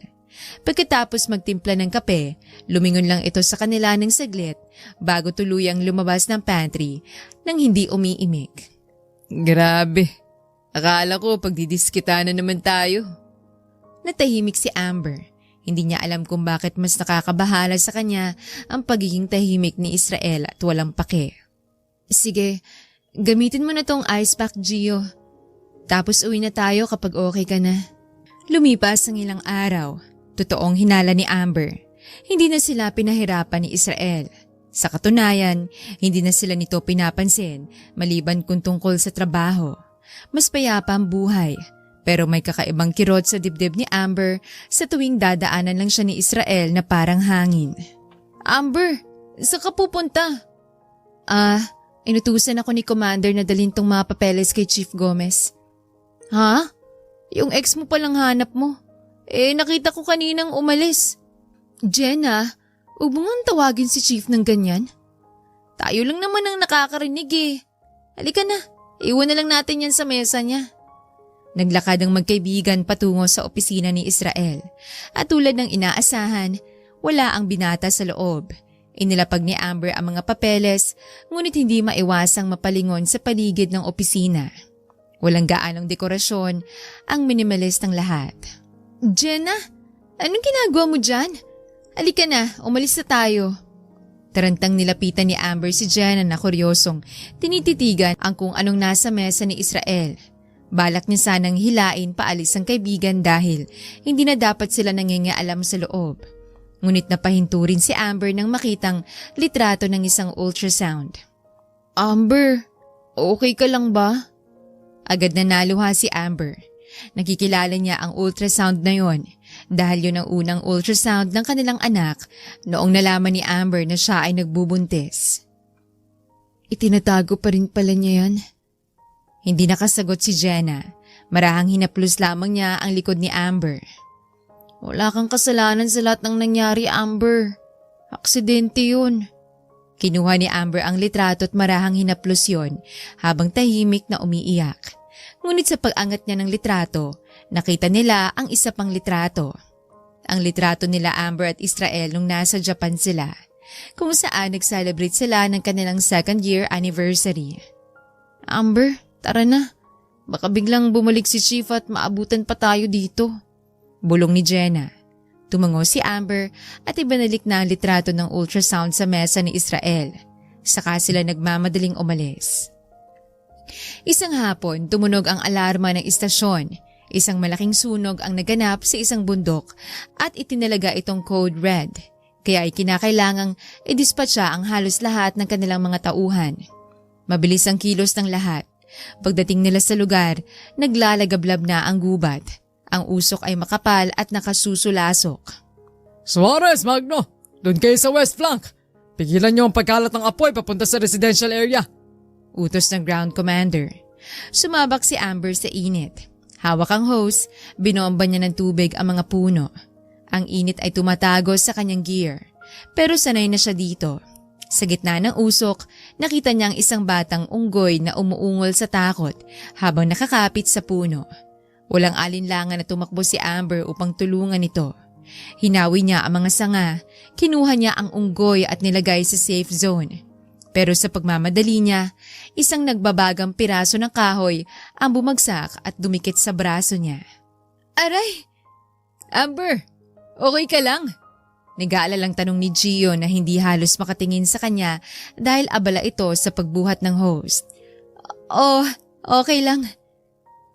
Pagkatapos magtimpla ng kape, lumingon lang ito sa kanila ng saglit bago tuluyang lumabas ng pantry nang hindi umiimik. Grabe. Akala ko pagdidiskita na naman tayo. Natahimik si Amber. Hindi niya alam kung bakit mas nakakabahala sa kanya ang pagiging tahimik ni Israel at walang pake. Sige, gamitin mo na tong ice pack, Gio. Tapos uwi na tayo kapag okay ka na. Lumipas ang ilang araw. Totoong hinala ni Amber. Hindi na sila pinahirapan ni Israel. Sa katunayan, hindi na sila nito pinapansin maliban kung tungkol sa trabaho. Mas payapa ang buhay, pero may kakaibang kirot sa dibdib ni Amber sa tuwing dadaanan lang siya ni Israel na parang hangin. Amber, saan ka pupunta? Inutusan ako ni Commander na dalhin tong mga papeles kay Chief Gomez. Ha? Yung ex mo palang hanap mo. Nakita ko kaninang umalis. Jenna, huwag mo nga tawagin si Chief ng ganyan. Tayo lang naman ang nakakarinig eh. Halika na. Iwan na lang natin yan sa mesa niya. Naglakad ang magkaibigan patungo sa opisina ni Israel. At tulad ng inaasahan, wala ang binata sa loob. Inilapag ni Amber ang mga papeles, ngunit hindi maiwasang mapalingon sa paligid ng opisina. Walang gaanong dekorasyon, ang minimalist ng lahat. Jenna, anong ginagawa mo dyan? Halika na, umalis na tayo. Tarantang nilapitan ni Amber si Jenna na kuryosong tinititigan ang kung anong nasa mesa ni Israel. Balak niya sanang hilain paalis ang kaibigan dahil hindi na dapat sila nangingialam sa loob. Ngunit napahinto rin si Amber nang makitang litrato ng isang ultrasound. Amber, okay ka lang ba? Agad na naluha si Amber. Nakikilala niya ang ultrasound na yon dahil yun ang unang ultrasound ng kanilang anak noong nalaman ni Amber na siya ay nagbubuntis. Itinatago pa rin pala niya yan. Hindi nakasagot si Jenna. Marahang hinaplos lamang niya ang likod ni Amber. Wala kang kasalanan sa lahat ng nangyari, Amber. Aksidente yun. Kinuha ni Amber ang litrato at marahang hinaplos yon habang tahimik na umiiyak. Ngunit sa pag-angat niya ng litrato, nakita nila ang isa pang litrato. Ang litrato nila Amber at Israel nung nasa Japan sila, kung saan nag-celebrate sila ng kanilang 2nd year anniversary. Amber, tara na. Baka biglang bumalik si Chief at maabutan pa tayo dito. Bulong ni Jenna. Tumango si Amber at ibinalik na ang litrato ng ultrasound sa mesa ni Israel. Saka sila nagmamadaling umalis. Isang hapon, tumunog ang alarma ng istasyon. Isang malaking sunog ang naganap sa isang bundok at itinalaga itong code red. Kaya ay kinakailangang i-dispatcha ang halos lahat ng kanilang mga tauhan. Mabilis ang kilos ng lahat. Pagdating nila sa lugar, naglalagablab na ang gubat. Ang usok ay makapal at nakasusulasok. Suarez, Magno! Doon kayo sa West Flank! Pigilan niyo ang pagkalat ng apoy papunta sa residential area! Utos ng ground commander. Sumabak si Amber sa init. Hawak ang hose, binomba niya ng tubig ang mga puno. Ang init ay tumatagos sa kanyang gear. Pero sanay na siya dito. Sa gitna ng usok, nakita niya ang isang batang unggoy na umuungol sa takot habang nakakapit sa puno. Walang alinlangan na tumakbo si Amber upang tulungan ito. Hinawi niya ang mga sanga, kinuha niya ang unggoy at nilagay sa safe zone. Pero sa pagmamadali niya, isang nagbabagang piraso ng kahoy ang bumagsak at dumikit sa braso niya. Aray! Amber, okay ka lang? Nag-aalalang tanong ni Gio na hindi halos makatingin sa kanya dahil abala ito sa pagbuhat ng host. Oh, okay lang.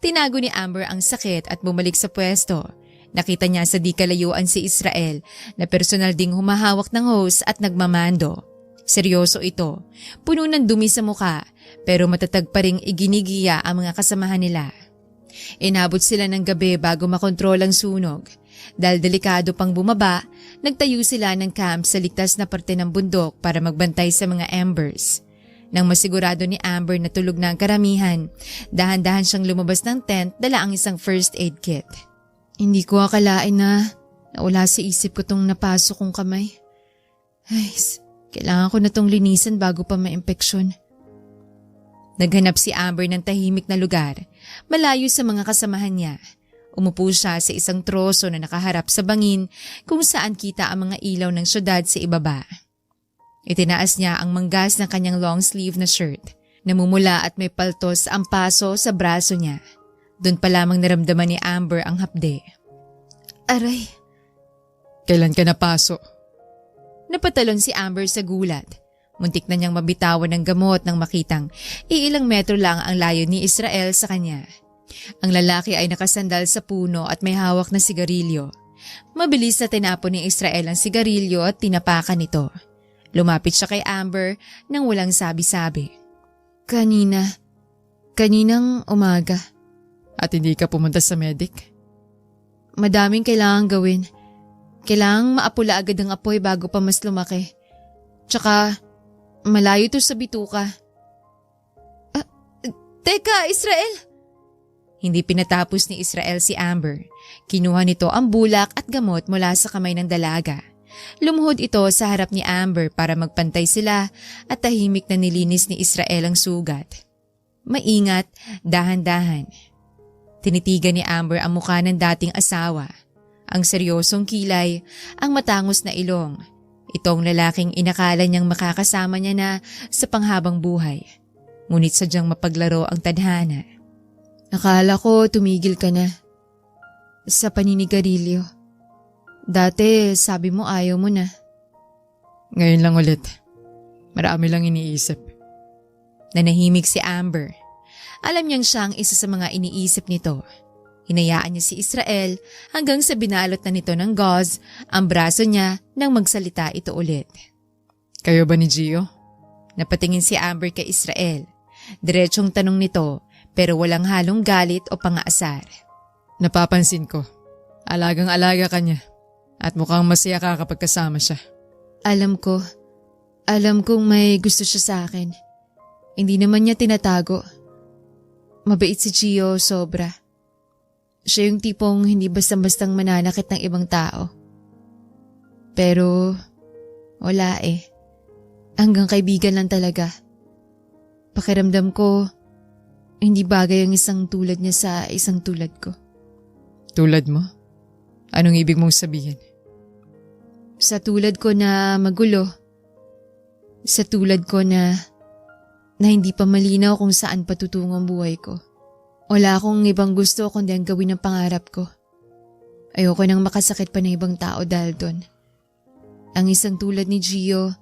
Tinago ni Amber ang sakit at bumalik sa pwesto. Nakita niya sa di kalayuan si Israel na personal ding humahawak ng hose at nagmamando. Seryoso ito, puno ng dumi sa muka pero matatag pa ring iginigiya ang mga kasamahan nila. Inabot sila ng gabi bago makontrol ang sunog. Dahil delikado pang bumaba, nagtayo sila ng camp sa ligtas na parte ng bundok para magbantay sa mga embers. Nang masigurado ni Amber na tulog na ang karamihan, dahan-dahan siyang lumabas ng tent dala ang isang first aid kit. Hindi ko akalain na nawala sa isip ko tong napasok kong kamay. Ay, kailangan ko na tong linisan bago pa ma-impeksyon. Naghanap si Amber ng tahimik na lugar, malayo sa mga kasamahan niya. Umupo siya sa isang troso na nakaharap sa bangin kung saan kita ang mga ilaw ng syudad sa ibaba. Itinaas niya ang manggas ng kanyang long sleeve na shirt. Namumula at may paltos ang paso sa braso niya. Doon pa lamang naramdaman ni Amber ang hapde. Aray! Kailan ka napaso? Napatalon si Amber sa gulat. Muntik na niyang mabitawan ng gamot nang makitang iilang metro lang ang layo ni Israel sa kanya. Ang lalaki ay nakasandal sa puno at may hawak na sigarilyo. Mabilis na tinapon ni Israel ang sigarilyo at tinapakan ito. Lumapit siya kay Amber nang walang sabi-sabi. Kaninang umaga. At hindi ka pumunta sa medic? Madaming kailangang gawin. Kailangang maapula agad ang apoy bago pa mas lumaki. Tsaka, malayo to sa bituka. Teka, Israel! Hindi pinatapos ni Israel si Amber. Kinuha nito ang bulak at gamot mula sa kamay ng dalaga. Lumuhod ito sa harap ni Amber para magpantay sila at tahimik na nilinis ni Israel ang sugat. Maingat, dahan-dahan. Tinitigan ni Amber ang mukha ng dating asawa. Ang seryosong kilay, ang matangos na ilong. Itong lalaking inakala niyang makakasama niya na sa panghabang buhay. Ngunit sadyang mapaglaro ang tadhana. Nakala ko tumigil ka na. Sa paninigarilyo. Dati sabi mo ayaw mo na. Ngayon lang ulit. Marami lang iniisip. Nanahimik si Amber. Alam niyang siya ang isa sa mga iniisip nito. Hinayaan niya si Israel hanggang sa binalot na nito ng gauze ang braso niya nang magsalita ito ulit. Kayo ba ni Gio? Napatingin si Amber kay Israel. Diretsong tanong nito pero walang halong galit o pangaasar. Napapansin ko. Alagang-alaga ka niya. At mukhang masaya ka kapag kasama siya. Alam kong may gusto siya sa akin. Hindi naman niya tinatago. Mabait si Gio, sobra. Siya yung tipong hindi bastang-bastang mananakit ng ibang tao. Pero wala eh. Hanggang kaibigan lang talaga. Pakiramdam ko, hindi bagay ang isang tulad niya sa isang tulad ko. Tulad mo? Anong ibig mong sabihin? Sa tulad ko na magulo. Sa tulad ko na hindi pa malinaw kung saan patutungo ang buhay ko. Wala akong ibang gusto kundi ang gawin ng pangarap ko. Ayoko nang makasakit pa ng ibang tao dahil doon. Ang isang tulad ni Gio,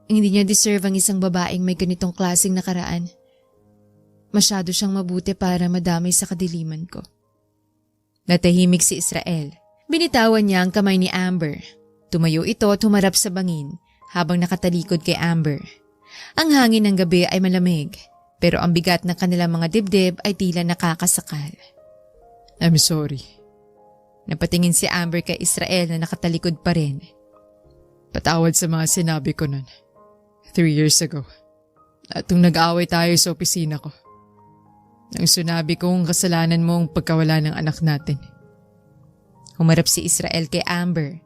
hindi niya deserve ang isang babaeng may ganitong klaseng nakaraan. Masyado siyang mabuti para madamay sa kadiliman ko. Natahimik si Israel. Binitawan niya ang kamay ni Amber. Tumayo ito at humarap sa bangin habang nakatalikod kay Amber. Ang hangin ng gabi ay malamig, pero ang bigat ng kanilang mga dibdib ay tila nakakasakal. I'm sorry. Napatingin si Amber kay Israel na nakatalikod pa rin. Patawad sa mga sinabi ko nun. 3 years ago. At nung nag-away tayo sa opisina ko. Nang sinabi kong kasalanan mo ang pagkawala ng anak natin. Humarap si Israel kay Amber.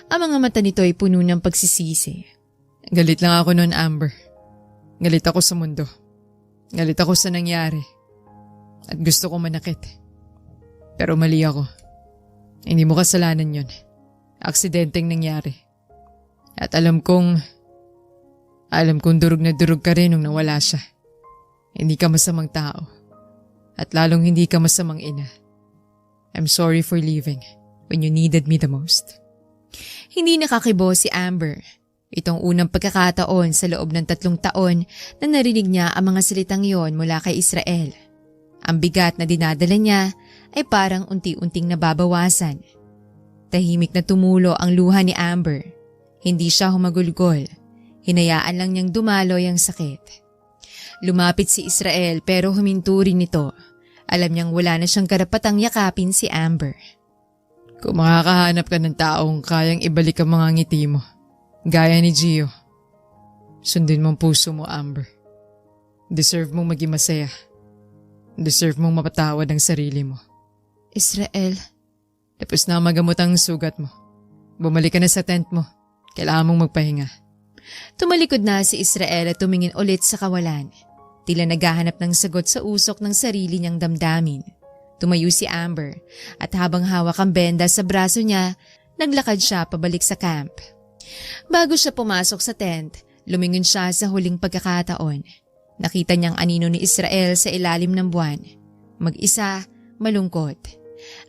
Ang mga mata nito ay puno ng pagsisisi. Galit lang ako noon, Amber. Galit ako sa mundo. Galit ako sa nangyari. At gusto ko manakit. Pero mali ako. Hindi mo kasalanan yun. Aksidenteng nangyari. At alam kong Alam kong durog na durog ka rin nung nawala siya. Hindi ka masamang tao. At lalong hindi ka masamang ina. I'm sorry for leaving when you needed me the most. Hindi nakakibo si Amber. Itong unang pagkakataon sa loob ng 3 taon na narinig niya ang mga salitang yon mula kay Israel. Ang bigat na dinadala niya ay parang unti-unting nababawasan. Tahimik na tumulo ang luha ni Amber. Hindi siya humagulgol. Hinayaan lang niyang dumaloy ang sakit. Lumapit si Israel pero huminto rin ito. Alam niyang wala na siyang karapatang yakapin si Amber. Kung makakahanap ka ng taong kayang ibalik ang mga ngiti mo, gaya ni Gio, sundin mong puso mo, Amber. Deserve mong maging masaya. Deserve mong mapatawad ang sarili mo. Israel, Tapos na magamot ang sugat mo. Bumalik ka na sa tent mo. Kailangan mong magpahinga. tumalikod na si Israel at tumingin ulit sa kawalan. Tila naghahanap ng sagot sa usok ng sarili niyang damdamin. Tumayo si Amber at habang hawak ang benda sa braso niya, naglakad siya pabalik sa camp. Bago siya pumasok sa tent, lumingon siya sa huling pagkakataon. Nakita niyang anino ni Israel sa ilalim ng buwan. Mag-isa, malungkot.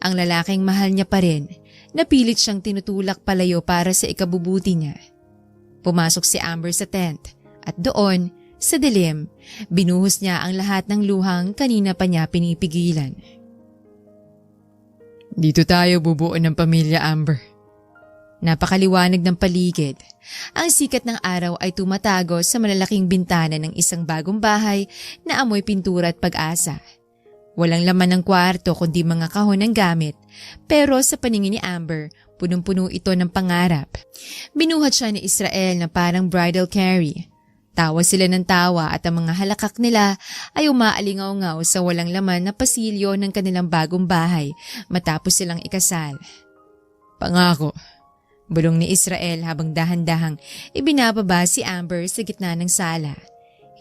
Ang lalaking mahal niya pa rin, napilit siyang tinutulak palayo para sa ikabubuti niya. Pumasok si Amber sa tent at doon, sa dilim, binuhos niya ang lahat ng luhang kanina pa niya pinipigilan. Dito tayo bubuo ng pamilya, Amber. Napakaliwanag ng paligid. Ang sikat ng araw ay tumatago sa malalaking bintana ng isang bagong bahay na amoy pintura at pag-asa. Walang laman ng kwarto kundi mga kahon ng gamit, pero sa paningin ni Amber, punong-puno ito ng pangarap. Binuhat siya ni Israel na parang bridal carry. Tawa sila ng tawa at ang mga halakak nila ay umaalingaw-ngaw sa walang laman na pasilyo ng kanilang bagong bahay matapos silang ikasal. Pangako. Bulong ni Israel habang dahan-dahang ibinababa si Amber sa gitna ng sala.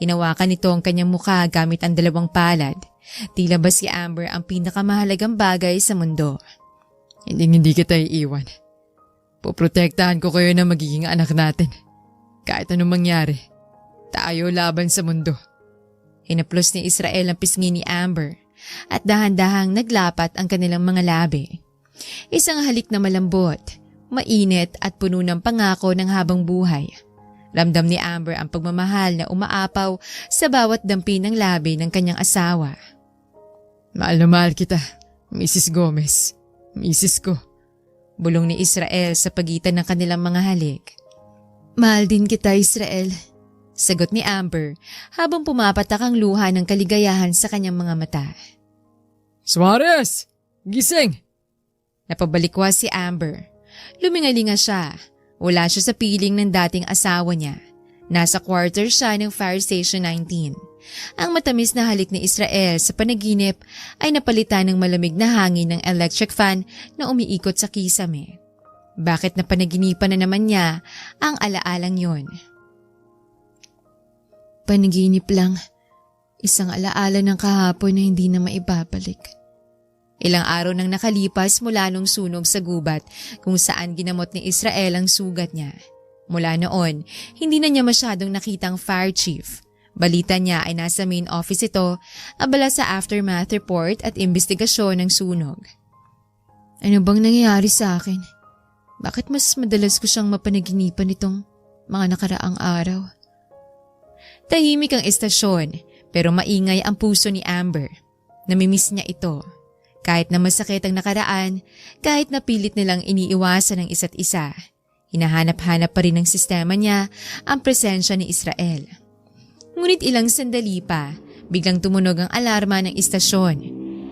Hinawakan nito ang kanyang mukha gamit ang 2 palad. Tila ba si Amber ang pinakamahalagang bagay sa mundo? Hindi kita iiwan. Poprotektahan ko kayo na magiging anak natin. Kahit anong mangyari, tayo laban sa mundo. Hinaplos ni Israel ang pisngi ni Amber at dahan-dahang naglapat ang kanilang mga labi. Isang halik na malambot, mainit at puno ng pangako ng habang buhay. Ramdam ni Amber ang pagmamahal na umaapaw sa bawat dampi ng labi ng kanyang asawa. Mahal na mahal kita, Mrs. Gomez. Mrs. ko. Bulong ni Israel sa pagitan ng kanilang mga halik. Mahal din kita, Israel. Sagot ni Amber habang pumapatak ang luha ng kaligayahan sa kanyang mga mata. Suarez! Gising! Napabalikwas si Amber. Lumingalinga siya. Wala siya sa piling ng dating asawa niya. Nasa quarter siya ng Fire Station 19. Ang matamis na halik ni Israel sa panaginip ay napalitan ng malamig na hangin ng electric fan na umiikot sa kisame. Bakit napanaginipan na naman niya ang alaalang yon? Panaginip lang. Isang alaala ng kahapon na hindi na maibabalik. Ilang araw nang nakalipas mula nung sunog sa gubat kung saan ginamot ni Israel ang sugat niya. Mula noon, hindi na niya masyadong nakitang fire chief. Balita niya ay nasa main office ito, abala sa aftermath report at investigasyon ng sunog. Ano bang nangyayari sa akin? Bakit mas madalas ko siyang mapanaginipan itong mga nakaraang araw? Tahimik ang estasyon pero maingay ang puso ni Amber. Namimiss niya ito. Kahit na masakit ang nakaraan, kahit na pilit nilang iniiwasan ang isa't isa, hinahanap-hanap pa rin ng sistema niya ang presensya ni Israel. Ngunit ilang sandali pa, biglang tumunog ang alarma ng istasyon.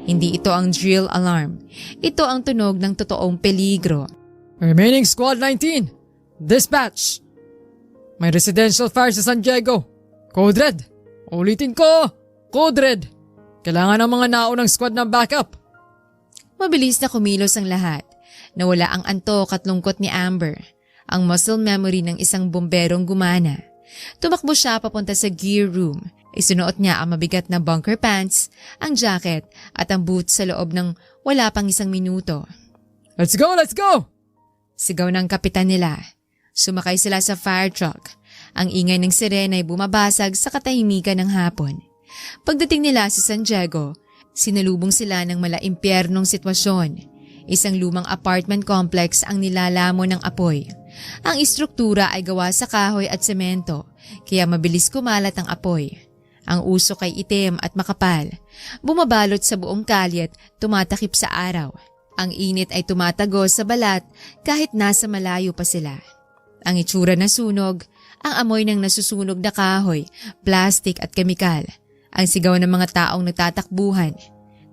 Hindi ito ang drill alarm. Ito ang tunog ng totoong peligro. Remaining Squad 19, dispatch! May residential fire sa San Diego. Code Red! Ulitin ko! Code Red! Kailangan ng mga naunang squad ng backup. Mabilis na kumilos ang lahat. Nawala ang antok at lungkot ni Amber. Ang muscle memory ng isang bomberong gumana. Tumakbo siya papunta sa gear room. Isunuot niya ang mabigat na bunker pants, ang jacket at ang boots sa loob ng wala pang 1 minuto. Let's go! Let's go! Sigaw ng kapitan nila. Sumakay sila sa fire truck. Ang ingay ng sirena ay bumabasag sa katahimikan ng hapon. Pagdating nila sa San Diego, sinalubong sila ng malaimpyernong sitwasyon. Isang lumang apartment complex ang nilalamon ng apoy. Ang istruktura ay gawa sa kahoy at semento, kaya mabilis kumalat ang apoy. Ang usok ay itim at makapal. Bumabalot sa buong kalye at tumatakip sa araw. Ang init ay tumatagos sa balat kahit nasa malayo pa sila. Ang itsura ng sunog, ang amoy ng nasusunog na kahoy, plastik at kemikal. Ang sigaw ng mga taong nagtatakbuhan.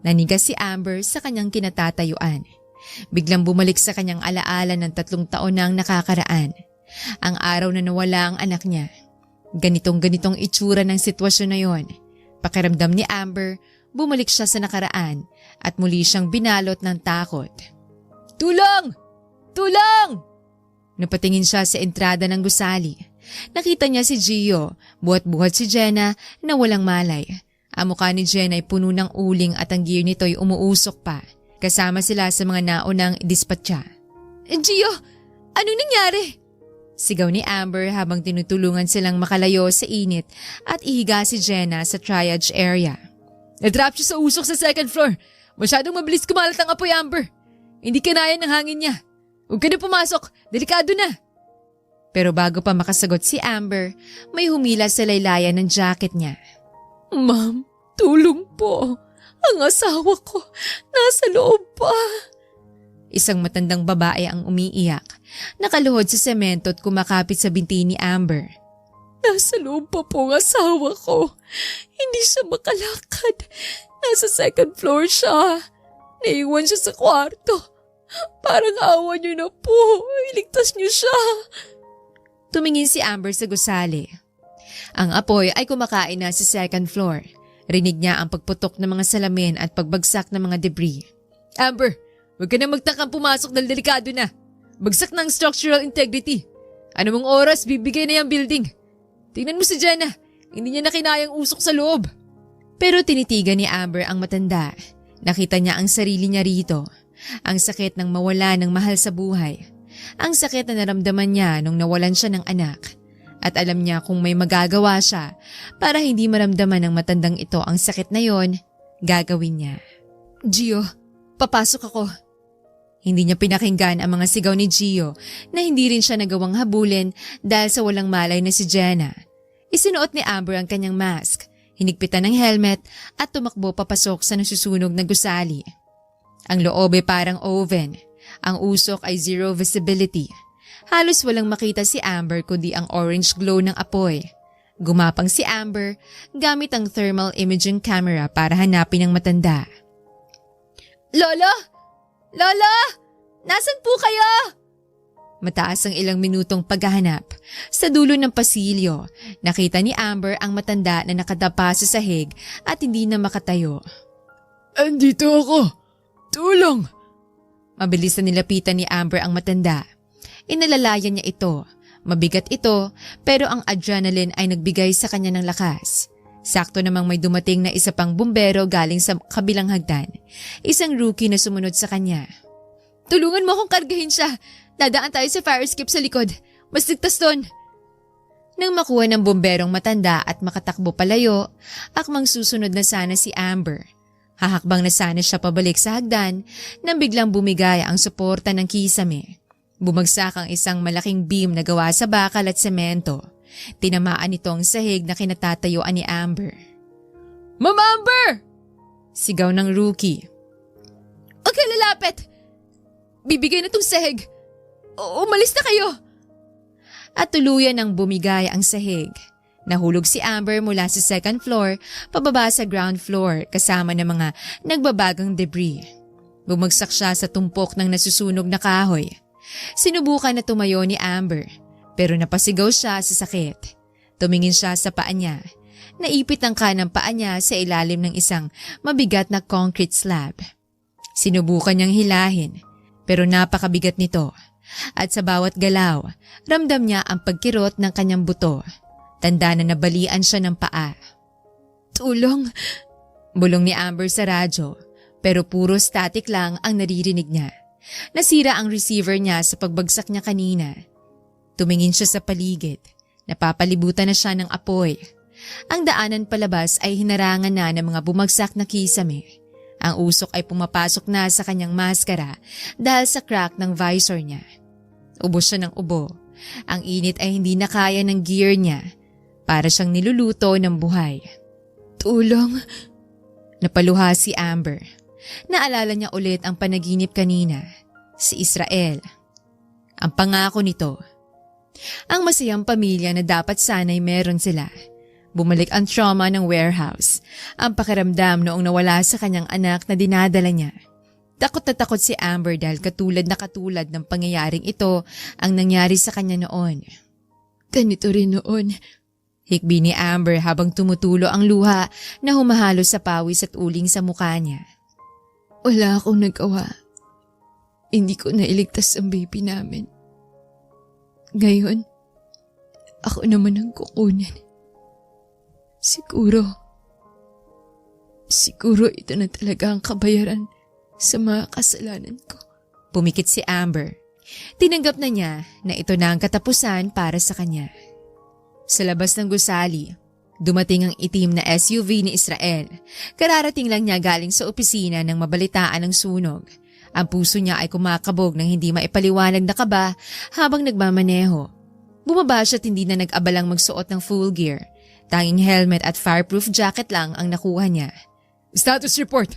Nanigas si Amber sa kanyang kinatatayuan. Biglang bumalik sa kanyang alaala ng 3 taon na ang nakakaraan. Ang araw na nawala ang anak niya. Ganitong itsura ng sitwasyon na yon. Pakiramdam ni Amber, bumalik siya sa nakaraan at muli siyang binalot ng takot. Tulong! Tulong! Napatingin siya sa entrada ng gusali. Nakita niya si Gio, buhat-buhat si Jenna na walang malay. Ang mukha ni Jenna ay puno ng uling at ang gear nito ay umuusok pa. Kasama sila sa mga naunang dispatcha. Gio, ano nangyari? Sigaw ni Amber habang tinutulungan silang makalayo sa init at ihiga si Jenna sa triage area. Na-drop siya sa usok sa 2nd floor. Masyadong mabilis kumalat ang apoy, Amber. Hindi kinaya ng hangin niya. Huwag ka na pumasok. Delikado na. Pero bago pa makasagot si Amber, may humila sa laylayan ng jacket niya. Ma'am, tulong po. Ang asawa ko, nasa loob pa. Isang matandang babae ang umiiyak. Nakaluhod sa semento at kumakapit sa binti ni Amber. Nasa loob pa po ang asawa ko. Hindi siya makalakad. Nasa 2nd floor siya. Naiwan siya sa kwarto. Parang awa niyo na po. Iligtas niyo siya. Tumingin si Amber sa gusali. Ang apoy ay kumakain na sa 2nd floor. Rinig niya ang pagputok ng mga salamin at pagbagsak ng mga debris. Amber, huwag ka na magtakang pumasok dahil delikado na. Bagsak ng structural integrity. Ano mong oras bibigay na yung building? Tingnan mo si Jenna. Hindi niya na kinayang usok sa loob. Pero tinitigan ni Amber ang matanda. Nakita niya ang sarili niya rito. Ang sakit ng mawala ng mahal sa buhay. Ang sakit na naramdaman niya nung nawalan siya ng anak. At alam niya kung may magagawa siya para hindi maramdaman ng matandang ito ang sakit na yon, gagawin niya. Gio, papasok ako. Hindi niya pinakinggan ang mga sigaw ni Gio na hindi rin siya nagawang habulin dahil sa walang malay na si Jenna. Isinuot ni Amber ang kanyang mask, hinigpitan ng helmet at tumakbo papasok sa nasusunog na gusali. Ang loob ay parang oven. Ang usok ay zero visibility. Halos walang makita si Amber kundi ang orange glow ng apoy. Gumapang si Amber gamit ang thermal imaging camera para hanapin ang matanda. Lolo! Lolo! Nasaan po kayo? Mataas ang ilang minutong paghahanap. Sa dulo ng pasilyo, nakita ni Amber ang matanda na nakadapa sa sahig at hindi na makatayo. Andito ako! Tulong! Mabilis na nilapitan ni Amber ang matanda. Inalalayan niya ito. Mabigat ito pero ang adrenaline ay nagbigay sa kanya ng lakas. Sakto namang may dumating na isa pang bumbero galing sa kabilang hagdan. Isang rookie na sumunod sa kanya. Tulungan mo akong kargahin siya. Dadaan tayo sa fire escape sa likod. Mas ligtas doon. Nang makuha ng bumberong matanda at makatakbo palayo, akmang susunod na sana si Amber. Hahakbang na sana siya pabalik sa hagdan nang biglang bumigay ang suporta ng kisame. Bumagsak ang isang malaking beam na gawa sa bakal at semento. Tinamaan nito ang sahig na kinatatayuan ni Amber. Ma'am Amber! Sigaw ng rookie. Huwag ka lalapit! Bibigay na tong sahig! Umalis na kayo! At tuluyan ng bumigay ang sahig. Nahulog si Amber mula sa 2nd floor pababa sa ground floor kasama ng mga nagbabagang debris. Bumagsak siya sa tumpok ng nasusunog na kahoy. Sinubukan na tumayo ni Amber pero napasigaw siya sa sakit. Tumingin siya sa paa niya. Naipit ang kanang paa niya sa ilalim ng isang mabigat na concrete slab. Sinubukan niyang hilahin pero napakabigat nito. At sa bawat galaw, ramdam niya ang pagkirot ng kanyang buto. Tanda na nabalian siya ng paa. Tulong! Bulong ni Amber sa radyo pero puro static lang ang naririnig niya. Nasira ang receiver niya sa pagbagsak niya kanina. Tumingin siya sa paligid. Napapalibutan na siya ng apoy. Ang daanan palabas ay hinarangan na ng mga bumagsak na kisame. Ang usok ay pumapasok na sa kanyang maskara dahil sa crack ng visor niya. Ubos siya ng ubo. Ang init ay hindi na kaya ng gear niya. Para siyang niluluto ng buhay. Tulong! Napaluha si Amber. Naalala niya ulit ang panaginip kanina. Si Israel. Ang pangako nito. Ang masayang pamilya na dapat sana'y meron sila. Bumalik ang trauma ng warehouse. Ang pakiramdam noong nawala sa kanyang anak na dinadala niya. Takot na takot si Amber dahil katulad ng pangyayaring ito ang nangyari sa kanya noon. Ganito rin noon. Hikbi ni Amber habang tumutulo ang luha na humahalo sa pawis at uling sa mukha niya. Wala akong nagawa. Hindi ko nailigtas ang baby namin. Ngayon, ako naman ang kukunin. Siguro ito na talaga ang kabayaran sa mga kasalanan ko. Pumikit si Amber. Tinanggap na niya na ito na ang katapusan para sa kanya. Sa labas ng gusali, dumating ang itim na SUV ni Israel. Kararating lang niya galing sa opisina nang mabalitaan ng sunog. Ang puso niya ay kumakabog ng hindi maipaliwanag na kaba habang nagmamaneho. Bumaba siya at hindi na nag-abalang magsuot ng full gear. Tanging helmet at fireproof jacket lang ang nakuha niya. Status report!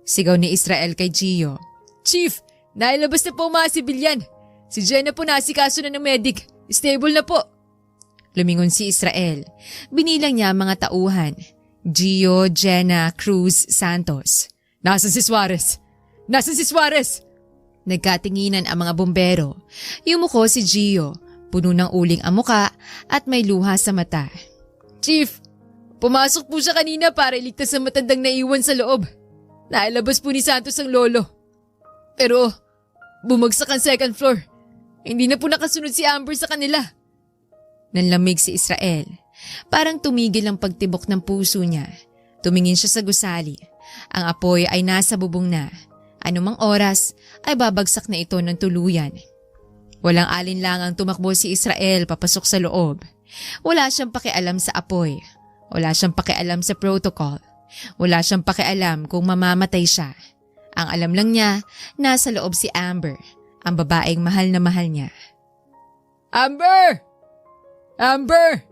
Sigaw ni Israel kay Gio. Chief, nailabas na po mga sibilyan. Si Jenna po nasikaso na ng medic. Stable na po. Lumingon si Israel. Binilang niya ang mga tauhan. Gio, Jenna, Cruz, Santos. Nasaan si Suarez? Nasaan si Suarez? Nagkatinginan ang mga bombero. Yumuko si Gio. Puno ng uling ang muka at may luha sa mata. Chief, pumasok po siya kanina para iligtas ang matandang naiwan sa loob. Nailabas po ni Santos ang lolo. Pero bumagsak ang second floor. Hindi na po nakasunod si Amber sa kanila. Nanlamig si Israel. Parang tumigil ang pagtibok ng puso niya. Tumingin siya sa gusali. Ang apoy ay nasa bubong na. Anumang oras ay babagsak na ito ng tuluyan. Walang alinlangang tumakbo si Israel papasok sa loob. Wala siyang pakialam sa apoy. Wala siyang pakialam sa protocol. Wala siyang pakialam kung mamamatay siya. Ang alam lang niya, nasa loob si Amber, ang babaeng mahal na mahal niya. Amber! Amber!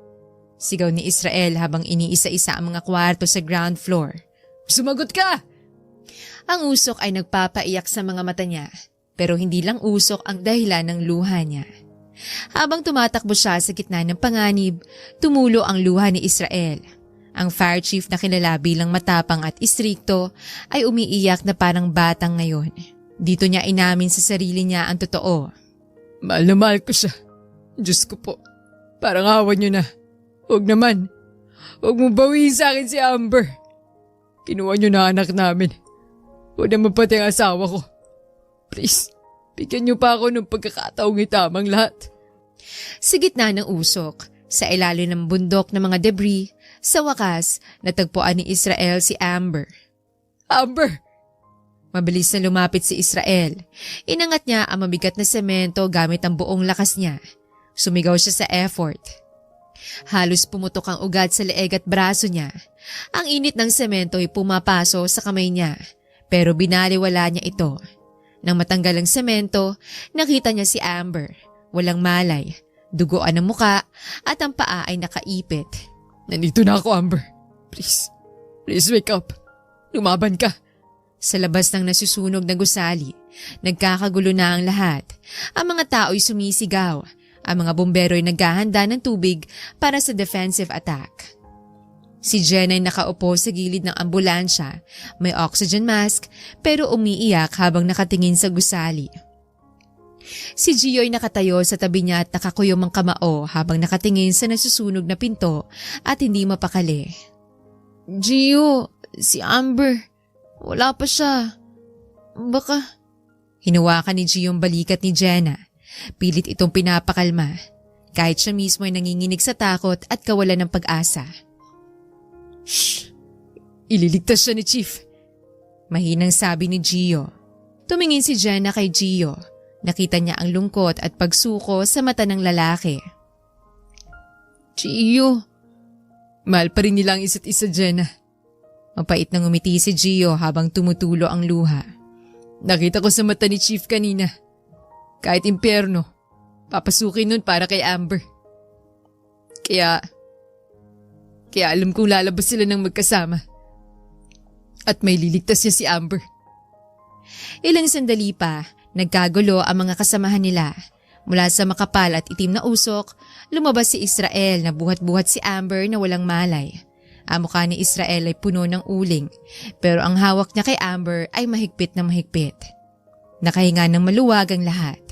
Sigaw ni Israel habang iniisa-isa ang mga kwarto sa ground floor. Sumagot ka! Ang usok ay nagpapaiyak sa mga mata niya, pero hindi lang usok ang dahilan ng luha niya. Habang tumatakbo siya sa gitna ng panganib, tumulo ang luha ni Israel. Ang fire chief na kilala bilang matapang at istrikto ay umiiyak na parang batang ngayon. Dito niya inamin sa sarili niya ang totoo. Mahal na mahal ko siya. Diyos ko po. Parang awan niyo na. Huwag naman. Huwag mo bawiin sa akin si Amber. Kinuha niyo na anak namin. Huwag naman pati ang asawa ko. Please, bigyan niyo pa ako ng pagkakataong itamang lahat. Sa gitna ng usok, sa ilalim ng bundok ng mga debris, sa wakas, natagpuan ni Israel si Amber. Amber! Mabilis na lumapit si Israel. Inangat niya ang mabigat na semento gamit ang buong lakas niya. Sumigaw siya sa effort. Halos pumutok ang ugat sa leeg at braso niya. Ang init ng semento ay pumapaso sa kamay niya, pero binaliwala niya ito. Nang matanggal ang semento, nakita niya si Amber. Walang malay, duguan ang muka at ang paa ay nakaipit. Nandito na ako, Amber. Please wake up. Lumaban ka. Sa labas ng nasusunog na gusali, nagkakagulo na ang lahat. Ang mga tao'y sumisigaw. Ang mga bombero'y naghahanda ng tubig para sa defensive attack. Si Jen ay nakaupo sa gilid ng ambulansya, may oxygen mask pero umiiyak habang nakatingin sa gusali. Si Gio ay nakatayo sa tabi niya at nakakuyom ang kamao habang nakatingin sa nasusunog na pinto at hindi mapakali. Gio, si Amber, wala pa siya. Baka... Hinawakan ni Gio ang balikat ni Jenna. Pilit itong pinapakalma, kahit siya mismo ay nanginginig sa takot at kawalan ng pag-asa. Shh! Ililigtas siya ni Chief. Mahinang sabi ni Gio. Tumingin si Jenna kay Gio. Nakita niya ang lungkot at pagsuko sa mata ng lalaki. Gio. Mahal pa rin nila ang isa't isa, Jenna. Mapait na ngumiti si Gio habang tumutulo ang luha. Nakita ko sa mata ni Chief kanina. Kahit impyerno, papasukin nun para kay Amber. Kaya alam kong lalabas sila ng magkasama. At may liligtas niya si Amber. Ilang sandali pa, nagkagulo ang mga kasamahan nila. Mula sa makapal at itim na usok, lumabas si Israel na buhat-buhat si Amber na walang malay. Ang mukha ni Israel ay puno ng uling, pero ang hawak niya kay Amber ay mahigpit na mahigpit. Nakahinga ng maluwag ang lahat.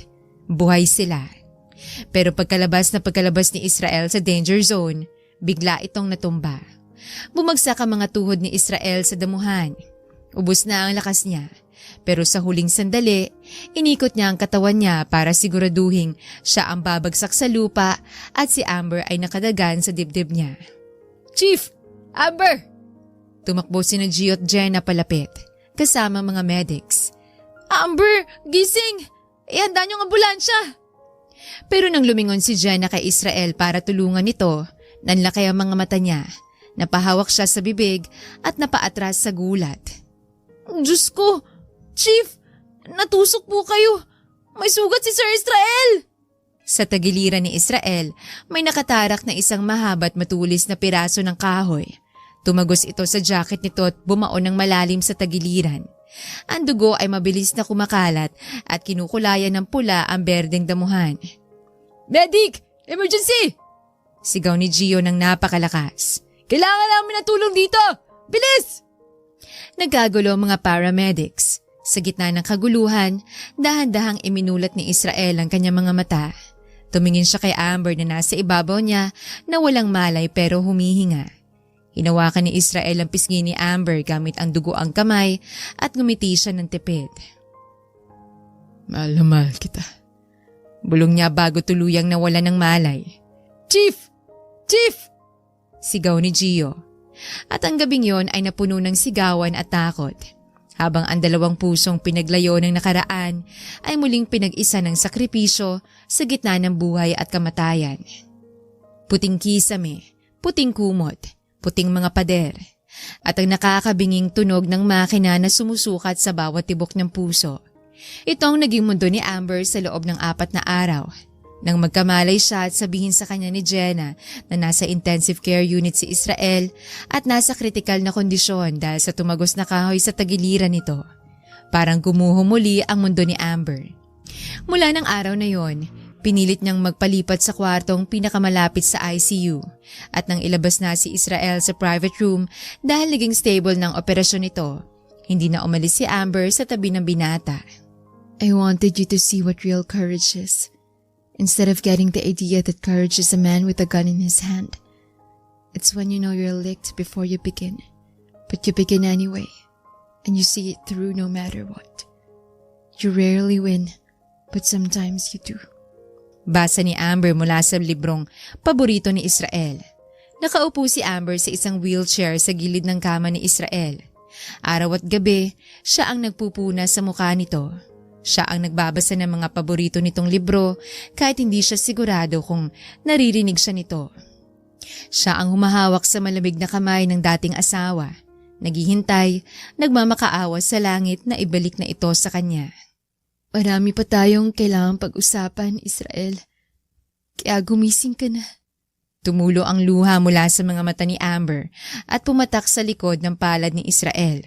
Buhay sila. Pero pagkalabas ni Israel sa danger zone, bigla itong natumba. Bumagsak ang mga tuhod ni Israel sa damuhan. Ubos na ang lakas niya. Pero sa huling sandali, inikot niya ang katawan niya para siguraduhin siya ang babagsak sa lupa at si Amber ay nakadagan sa dibdib niya. Chief! Amber! Tumakbo sina Gio at Jenna palapit, kasama mga medics. Amber! Gising! Ihanda niyo ang ambulansya! Pero nang lumingon si Jenna kay Israel para tulungan ito, nanlaki ang mga mata niya, napahawak siya sa bibig at napaatras sa gulat. Diyos ko! Chief! Natusok po kayo! May sugat si Sir Israel! Sa tagiliran ni Israel, may nakatarak na isang mahaba at matulis na piraso ng kahoy. Tumagos ito sa jacket nito at bumaon ng malalim sa tagiliran. Ang dugo ay mabilis na kumakalat at kinukulayan ng pula ang berdeng damuhan. Medic! Emergency! Sigaw ni Gio ng napakalakas. Kailangan namin ng tulong dito! Bilis! Nagkagulo ang mga paramedics. Sa gitna ng kaguluhan, dahan-dahang iminulat ni Israel ang kanyang mga mata. Tumingin siya kay Amber na nasa ibabaw niya na walang malay pero humihinga. Hinawakan ni Israel ang pisngi ni Amber gamit ang dugo ang kamay at ngumiti siya ng tipid. Mahal na mahal kita. Bulong niya bago tuluyang nawala ng malay. Chief! Chief! Sigaw ni Gio. At ang gabing yon ay napuno ng sigawan at takot. Habang ang dalawang pusong pinaglayo ng nakaraan ay muling pinag-isa ng sakripisyo sa gitna ng buhay at kamatayan. Puting kisame, puting kumot, puting mga pader, at ang nakakabinging tunog ng makina na sumusukat sa bawat tibok ng puso. Ito ang naging mundo ni Amber sa loob ng 4 na araw. Nang magkamalay siya at sabihin sa kanya ni Jenna na nasa intensive care unit si Israel at nasa kritikal na kondisyon dahil sa tumagos na kahoy sa tagiliran nito. Parang gumuho muli ang mundo ni Amber. Mula ng araw na yon, pinilit niyang magpalipat sa kwartong pinakamalapit sa ICU at nang ilabas na si Israel sa private room dahil naging stable ng operasyon nito, hindi na umalis si Amber sa tabi ng binata. I wanted you to see what real courage is. Instead of getting the idea that courage is a man with a gun in his hand. It's when you know you're licked before you begin. But you begin anyway. And you see it through no matter what. You rarely win, but sometimes you do. Basa ni Amber mula sa librong paborito ni Israel. Nakaupo si Amber sa isang wheelchair sa gilid ng kama ni Israel. Araw at gabi, siya ang nagpupuna sa mukha nito. Siya ang nagbabasa ng mga paborito nitong libro kahit hindi siya sigurado kung naririnig siya nito. Siya ang humahawak sa malamig na kamay ng dating asawa, naghihintay, nagmamakaawa sa langit na ibalik na ito sa kanya. Marami pa tayong kailangang pag-usapan, Israel. Kaya gumising ka na. Tumulo ang luha mula sa mga mata ni Amber at pumatak sa likod ng palad ni Israel.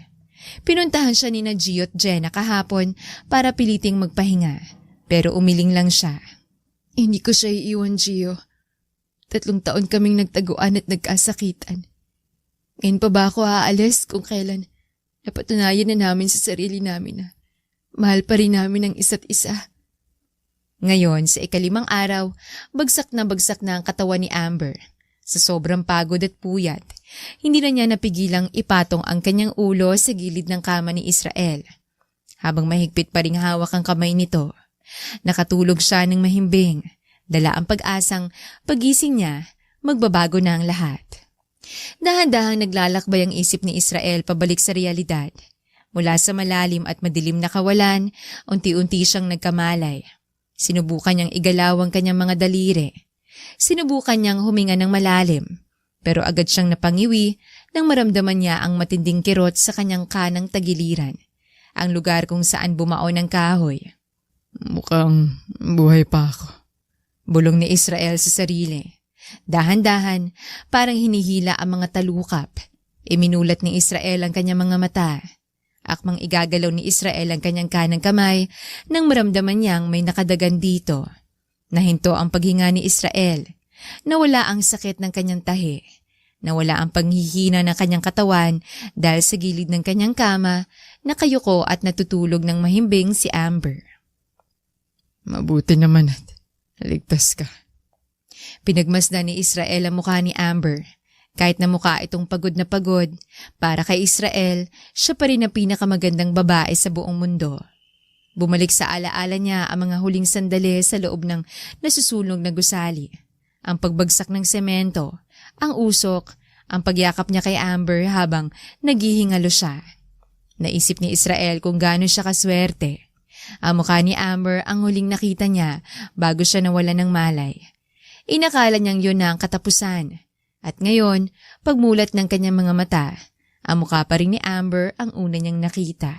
Pinuntahan siya ni Gio at Jenna kahapon para piliting magpahinga, pero umiling lang siya. Hindi ko siya iiwan, Gio. 3 taon kaming nagtaguan at nagkasakitan. Ngayon pa ba ako aalis kung kailan napatunayan na namin sa sarili namin na mahal pa rin namin ang isa't isa. Ngayon, sa 5th araw, bagsak na ang katawan ni Amber. Sa sobrang pagod at puyat, hindi na niya napigilang ipatong ang kanyang ulo sa gilid ng kama ni Israel. Habang mahigpit pa ring hawak ang kamay nito, nakatulog siya ng mahimbing, dala ang pag-asang pagising niya, magbabago na ang lahat. Dahan-dahang naglalakbay ang isip ni Israel pabalik sa realidad. Mula sa malalim at madilim na kawalan, unti-unti siyang nagkamalay. Sinubukan niyang igalaw ang kanyang mga daliri. Sinubukan niyang huminga ng malalim, pero agad siyang napangiwi nang maramdaman niya ang matinding kirot sa kanyang kanang tagiliran, ang lugar kung saan bumao ng kahoy. Mukhang buhay pa ako. Bulong ni Israel sa sarili. Dahan-dahan, parang hinihila ang mga talukap. Iminulat ni Israel ang kanyang mga mata. Akmang igagalaw ni Israel ang kanyang kanang kamay nang maramdaman niyang may nakadagan dito. Nahinto ang paghinga ni Israel. Nawala ang sakit ng kanyang tahi. Nawala ang panghihina ng kanyang katawan dahil sa gilid ng kanyang kama, nakayuko at natutulog ng mahimbing si Amber. Mabuti naman at ligtas ka. Pinagmasdan ni Israel ang mukha ni Amber. Kahit na mukha itong pagod na pagod, para kay Israel, siya pa rin ang pinakamagandang babae sa buong mundo. Bumalik sa alaala niya ang mga huling sandali sa loob ng nasusunog na gusali. Ang pagbagsak ng semento, ang usok, ang pagyakap niya kay Amber habang naghihingalo siya. Naisip ni Israel kung gaano siya kaswerte. Ang mukha ni Amber ang huling nakita niya bago siya nawala ng malay. Inakala niyang yun na ang katapusan. At ngayon, pagmulat ng kanyang mga mata, ang mukha pa rin ni Amber ang una niyang nakita.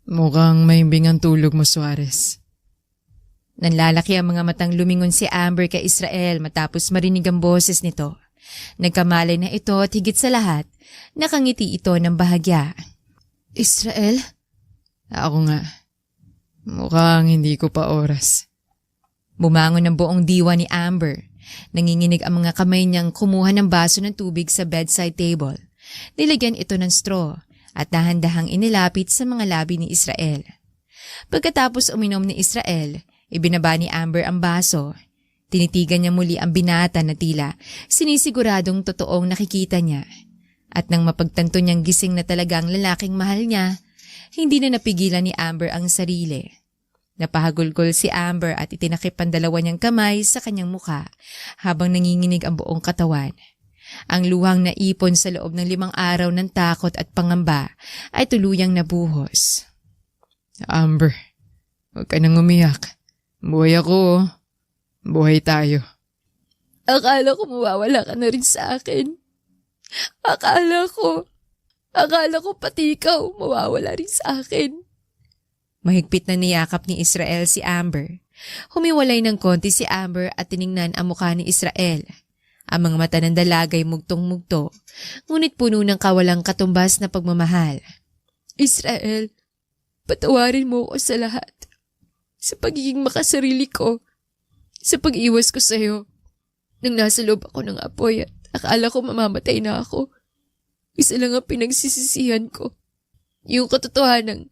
Mukhang mahimbing ang tulog mo, Suarez. Nanlalaki ang mga matang lumingon si Amber kay Israel matapos marinig ang boses nito. Nagkamalay na ito at higit sa lahat, nakangiti ito ng bahagya. Israel? Ako nga. Mukhang hindi ko pa oras. Bumangon ang buong diwa ni Amber. Nanginginig ang mga kamay niyang kumuha ng baso ng tubig sa bedside table. Nilagyan ito ng straw at dahan-dahang inilapit sa mga labi ni Israel. Pagkatapos uminom ni Israel, ibinaba ni Amber ang baso. Tinitigan niya muli ang binata na tila sinisiguradong totoong nakikita niya. At nang mapagtanto niyang gising na talagang lalaking mahal niya, hindi na napigilan ni Amber ang sarili. Napahagulgol si Amber at itinakip ang dalawa niyang kamay sa kanyang mukha habang nanginginig ang buong katawan. Ang luhang naipon sa loob ng 5 araw ng takot at pangamba ay tuluyang nabuhos. Amber, huwag ka nang umiyak. Buhay ako. Buhay tayo. Akala ko mawawala ka na rin sa akin. Akala ko pati ikaw mawawala rin sa akin. Mahigpit na niyakap ni Israel si Amber. Humiwalay ng konti si Amber at tiningnan ang mukha ni Israel. Ang mga mata ng dalagay mugtong-mugto, ngunit puno ng kawalang katumbas na pagmamahal. Israel, patawarin mo ko sa lahat. Sa pagiging makasarili ko, sa pag-iwas ko sa iyo. Nang nasa loob ako ng apoy at akala ko mamamatay na ako. Isa lang ang pinagsisisihan ko. Yung katotohanan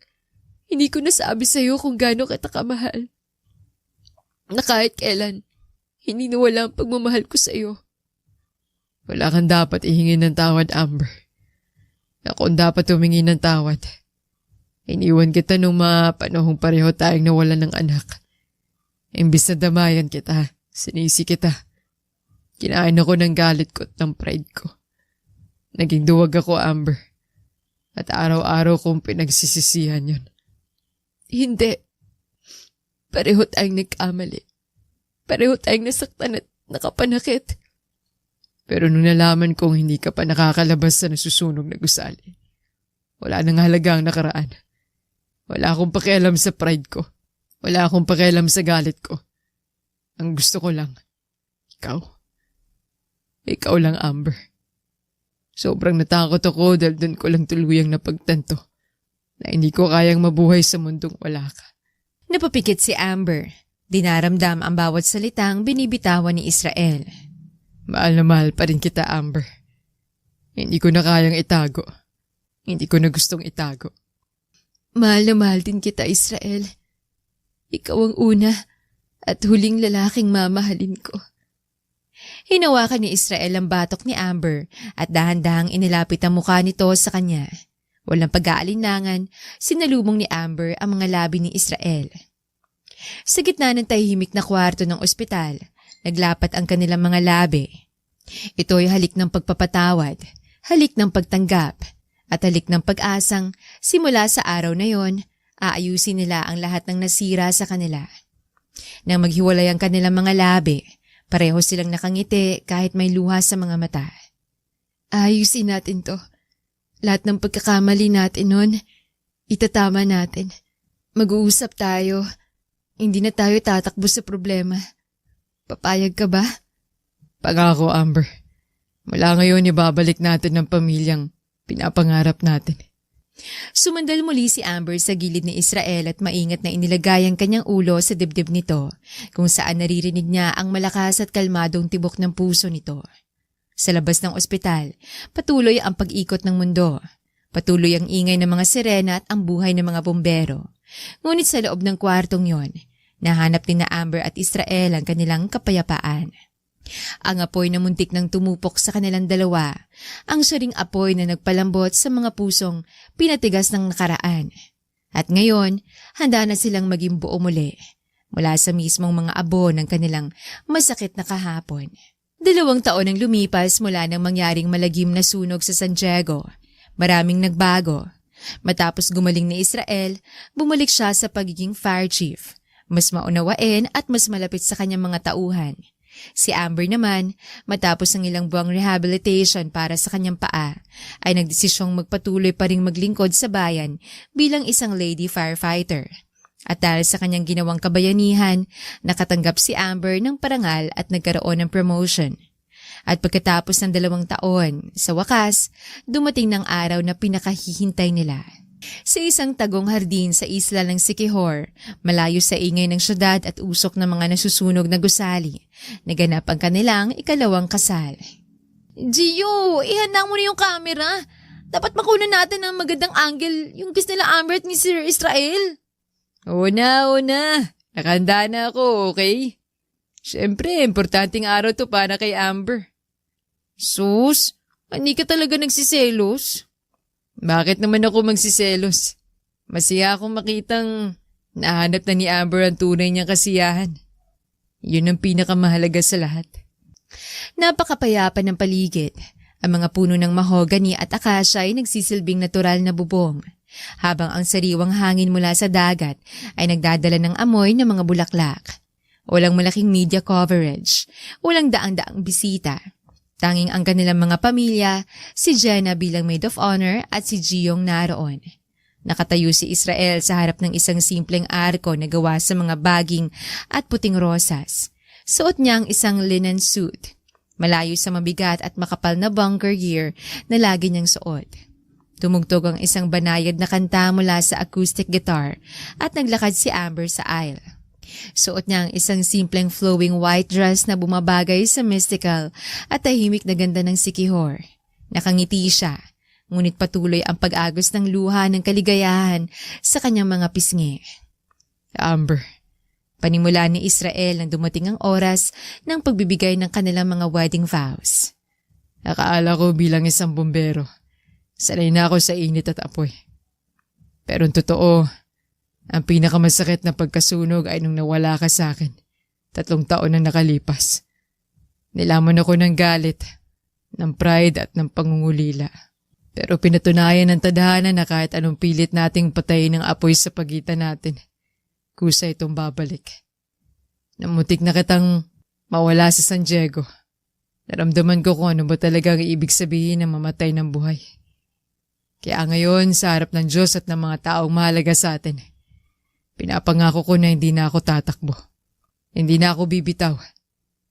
hindi ko nasabi sa iyo kung gaano kita kamahal. Na kahit kailan, hindi nawala ang pagmamahal ko sa iyo. Wala kang dapat ihingi ng tawad, Amber. Ako ang dapat humingi ng tawad. Iniwan kita nung mga panahong pareho tayong nawalan ng anak. Imbis na damayan kita, sinisi kita. Kinain ako ng galit ko at ng pride ko. Naging duwag ako, Amber. At araw-araw kong pinagsisisihan yun. Hindi. Pareho tayong nagkamali. Pareho tayong nasaktan at nakapanakit. Pero nung nalaman kong hindi ka pa nakakalabas sa nasusunog na gusali, wala nang halagang nakaraan. Wala akong pakialam sa pride ko. Wala akong pakialam sa galit ko. Ang gusto ko lang, ikaw. Ikaw lang, Amber. Sobrang natakot ako dahil doon ko lang tuluyang napagtanto na hindi ko kayang mabuhay sa mundong wala ka. Napapikit si Amber. Dinaramdam ang bawat salitang binibitawan ni Israel. Mahal na mahal pa rin kita, Amber. Hindi ko na kayang itago. Hindi ko na gustong itago. Mahal na mahal din kita, Israel. Ikaw ang una at huling lalaking mamahalin ko. Hinawakan ni Israel ang batok ni Amber at dahan-dahang inilapit ang mukha nito sa kanya. Walang pag-aalinlangan, sinalubong ni Amber ang mga labi ni Israel. Sa gitna ng tahimik na kwarto ng ospital, naglapat ang kanilang mga labi. Ito ay halik ng pagpapatawad, halik ng pagtanggap, at halik ng pag-asang simula sa araw na yon, aayusin nila ang lahat ng nasira sa kanila. Nang maghiwalay ang kanilang mga labi, pareho silang nakangiti kahit may luha sa mga mata. Ayusin natin to. Lahat ng pagkakamali natin nun, itatama natin. Mag-uusap tayo. Hindi na tayo tatakbo sa problema. Papayag ka ba? Pangako, Amber. Mula ngayon, ibabalik natin ang pamilyang pinapangarap natin. Sumandal muli si Amber sa gilid ni Israel at maingat na inilagay ang kanyang ulo sa dibdib nito, kung saan naririnig niya ang malakas at kalmadong tibok ng puso nito. Sa labas ng ospital, patuloy ang pag-ikot ng mundo. Patuloy ang ingay ng mga sirena at ang buhay ng mga bumbero. Ngunit sa loob ng kwartong yon, nahanap din na Amber at Israel ang kanilang kapayapaan. Ang apoy na muntik nang tumupok sa kanilang dalawa, ang saring apoy na nagpalambot sa mga pusong pinatigas ng nakaraan. At ngayon, handa na silang maging buo muli, mula sa mismong mga abo ng kanilang masakit na kahapon. 2 taon ang lumipas mula nang mangyaring malagim na sunog sa San Diego. Maraming nagbago. Matapos gumaling ni Israel, bumalik siya sa pagiging fire chief, mas maunawain at mas malapit sa kanyang mga tauhan. Si Amber naman, matapos ang ilang buwang rehabilitation para sa kanyang paa, ay nagdesisyong magpatuloy pa ring maglingkod sa bayan bilang isang lady firefighter. At dahil sa kanyang ginawang kabayanihan, nakatanggap si Amber ng parangal at nagkaroon ng promotion. At pagkatapos ng 2 taon, sa wakas, dumating ng araw na pinakahihintay nila. Sa isang tagong hardin sa isla ng Siquijor, malayo sa ingay ng syudad at usok ng mga nasusunog na gusali, naganap ang kanilang ikalawang kasal. Gio, ihanda mo na yung camera. Dapat makuha natin ng magandang angle yung kiss nila Amber at ni Sir Israel. Una. Nakahanda na ako, okay? Siyempre, importanteng araw to para kay Amber. Sus, hindi ka talaga nagsiselos? Bakit naman ako magsiselos? Masaya akong makitang nahanap na ni Amber ang tunay niyang kasiyahan. Yun ang pinakamahalaga sa lahat. Napakapayapa ng paligid. Ang mga puno ng mahogany at akasya ay nagsisilbing natural na bubong, habang ang sariwang hangin mula sa dagat ay nagdadala ng amoy ng mga bulaklak. Walang malaking media coverage, walang daang-daang bisita. Tanging ang kanilang mga pamilya, si Jenna bilang maid of honor at si Giyong naroon. Nakatayo si Israel sa harap ng isang simpleng arko na gawa sa mga baging at puting rosas. Suot niya ang isang linen suit, malayo sa mabigat at makapal na bunker gear na lagi niyang suot. Tumugtog ang isang banayad na kanta mula sa acoustic guitar at naglakad si Amber sa aisle. Suot niya ang isang simpleng flowing white dress na bumabagay sa mystical at tahimik na ganda ng Siquijor. Nakangiti siya, ngunit patuloy ang pag-agos ng luha ng kaligayahan sa kanyang mga pisngi. Amber, Panimula ni Israel nang dumating ang oras ng pagbibigay ng kanilang mga wedding vows. akaala ko bilang isang bumbero, sanay na ako sa init at apoy. Pero ang totoo, ang pinakamasakit na pagkasunog ay nung nawala ka sa akin. 3 taon na nakalipas. Nilamon ako ng galit, ng pride at ng pangungulila. Pero pinatunayan ng tadhana na kahit anong pilit nating patayin ng apoy sa pagitan natin, kusa itong babalik. Namutik na kitang mawala sa San Diego. Naramdaman ko kung ano ba talaga ang ibig sabihin ng mamatay ng buhay. Kaya ngayon, sa harap ng Diyos at ng mga taong mahalaga sa atin, pinapangako ko na hindi na ako tatakbo. Hindi na ako bibitaw.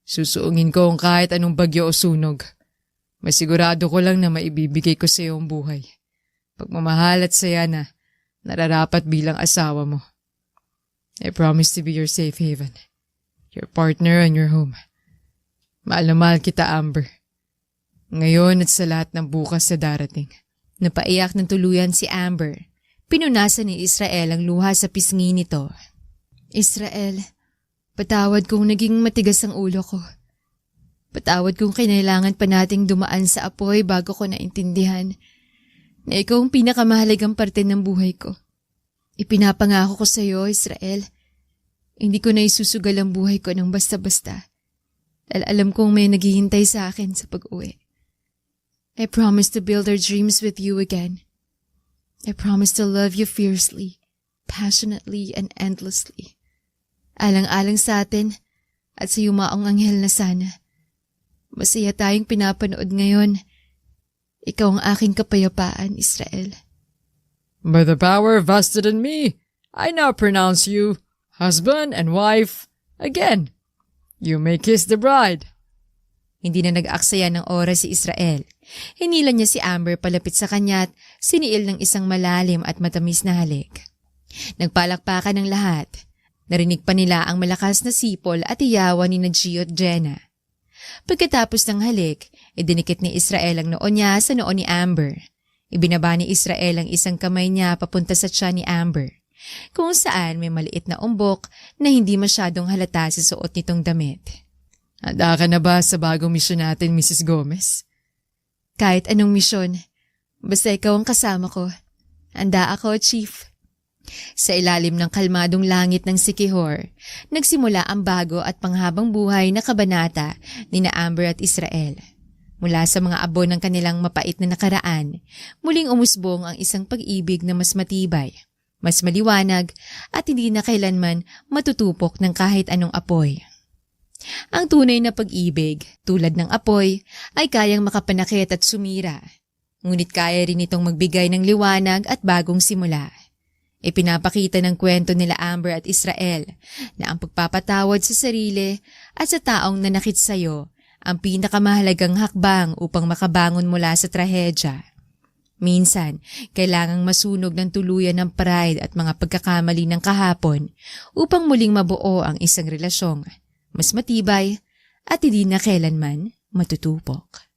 Susuungin ko ang kahit anong bagyo o sunog. Masigurado ko lang na maibibigay ko sa iyo ang buhay. Pagmamahal at saya na nararapat bilang asawa mo. I promise to be your safe haven, your partner and your home. Mahal na mahal kita, Amber. Ngayon at sa lahat ng bukas sa darating. Napaiyak ng tuluyan si Amber. Pinunasan ni Israel ang luha sa pisngi nito. Israel, patawad kung naging matigas ang ulo ko. Patawad kung kinailangan pa nating dumaan sa apoy bago ko naintindihan na ikaw ang pinakamahalagang parte ng buhay ko. Ipinapangako ko sa iyo, Israel, hindi ko na isusugal ang buhay ko ng basta-basta. Dahil alam kong may naghihintay sa akin sa pag-uwi. I promise to build our dreams with you again. I promise to love you fiercely, passionately, and endlessly. Alang-alang sa atin at sa yumaong anghel na sana. Masaya tayong pinapanood ngayon. Ikaw ang aking kapayapaan, Israel. By the power vested in me, I now pronounce you husband and wife again. You may kiss the bride. Hindi na nag-aksaya ng oras si Israel. Hinila niya si Amber palapit sa kanya at siniil ng isang malalim at matamis na halik. Nagpalakpakan ng lahat. Narinig pa nila ang malakas na sipol at iyawan ni Gio at Jenna. Pagkatapos ng halik, idinikit ni Israel ang noo niya sa noo ni Amber. Ibinaba ni Israel ang isang kamay niya papunta sa tiyan ni Amber, kung saan may maliit na umbok na hindi masyadong halata sa suot nitong damit. Handa ka na ba sa bagong misyon natin, Mrs. Gomez? Kahit anong misyon, basta ikaw ang kasama ko. Handa ako, Chief. Sa ilalim ng kalmadong langit ng Sikihor, nagsimula ang bago at panghabang buhay na kabanata ni na Amber at Israel. Mula sa mga abo ng kanilang mapait na nakaraan, muling umusbong ang isang pag-ibig na mas matibay, mas maliwanag at hindi na kailanman matutupok ng kahit anong apoy. Ang tunay na pag-ibig, tulad ng apoy, ay kayang makapanakit at sumira. Ngunit kaya rin itong magbigay ng liwanag at bagong simula. Ipinapakita ng kwento nila Amber at Israel na ang pagpapatawad sa sarili at sa taong nanakit sa'yo ang pinakamahalagang hakbang upang makabangon mula sa trahedya. Minsan, kailangang masunog ng tuluyan ng pride at mga pagkakamali ng kahapon upang muling mabuo ang isang relasyong mas matibay at hindi na kailanman matutupok.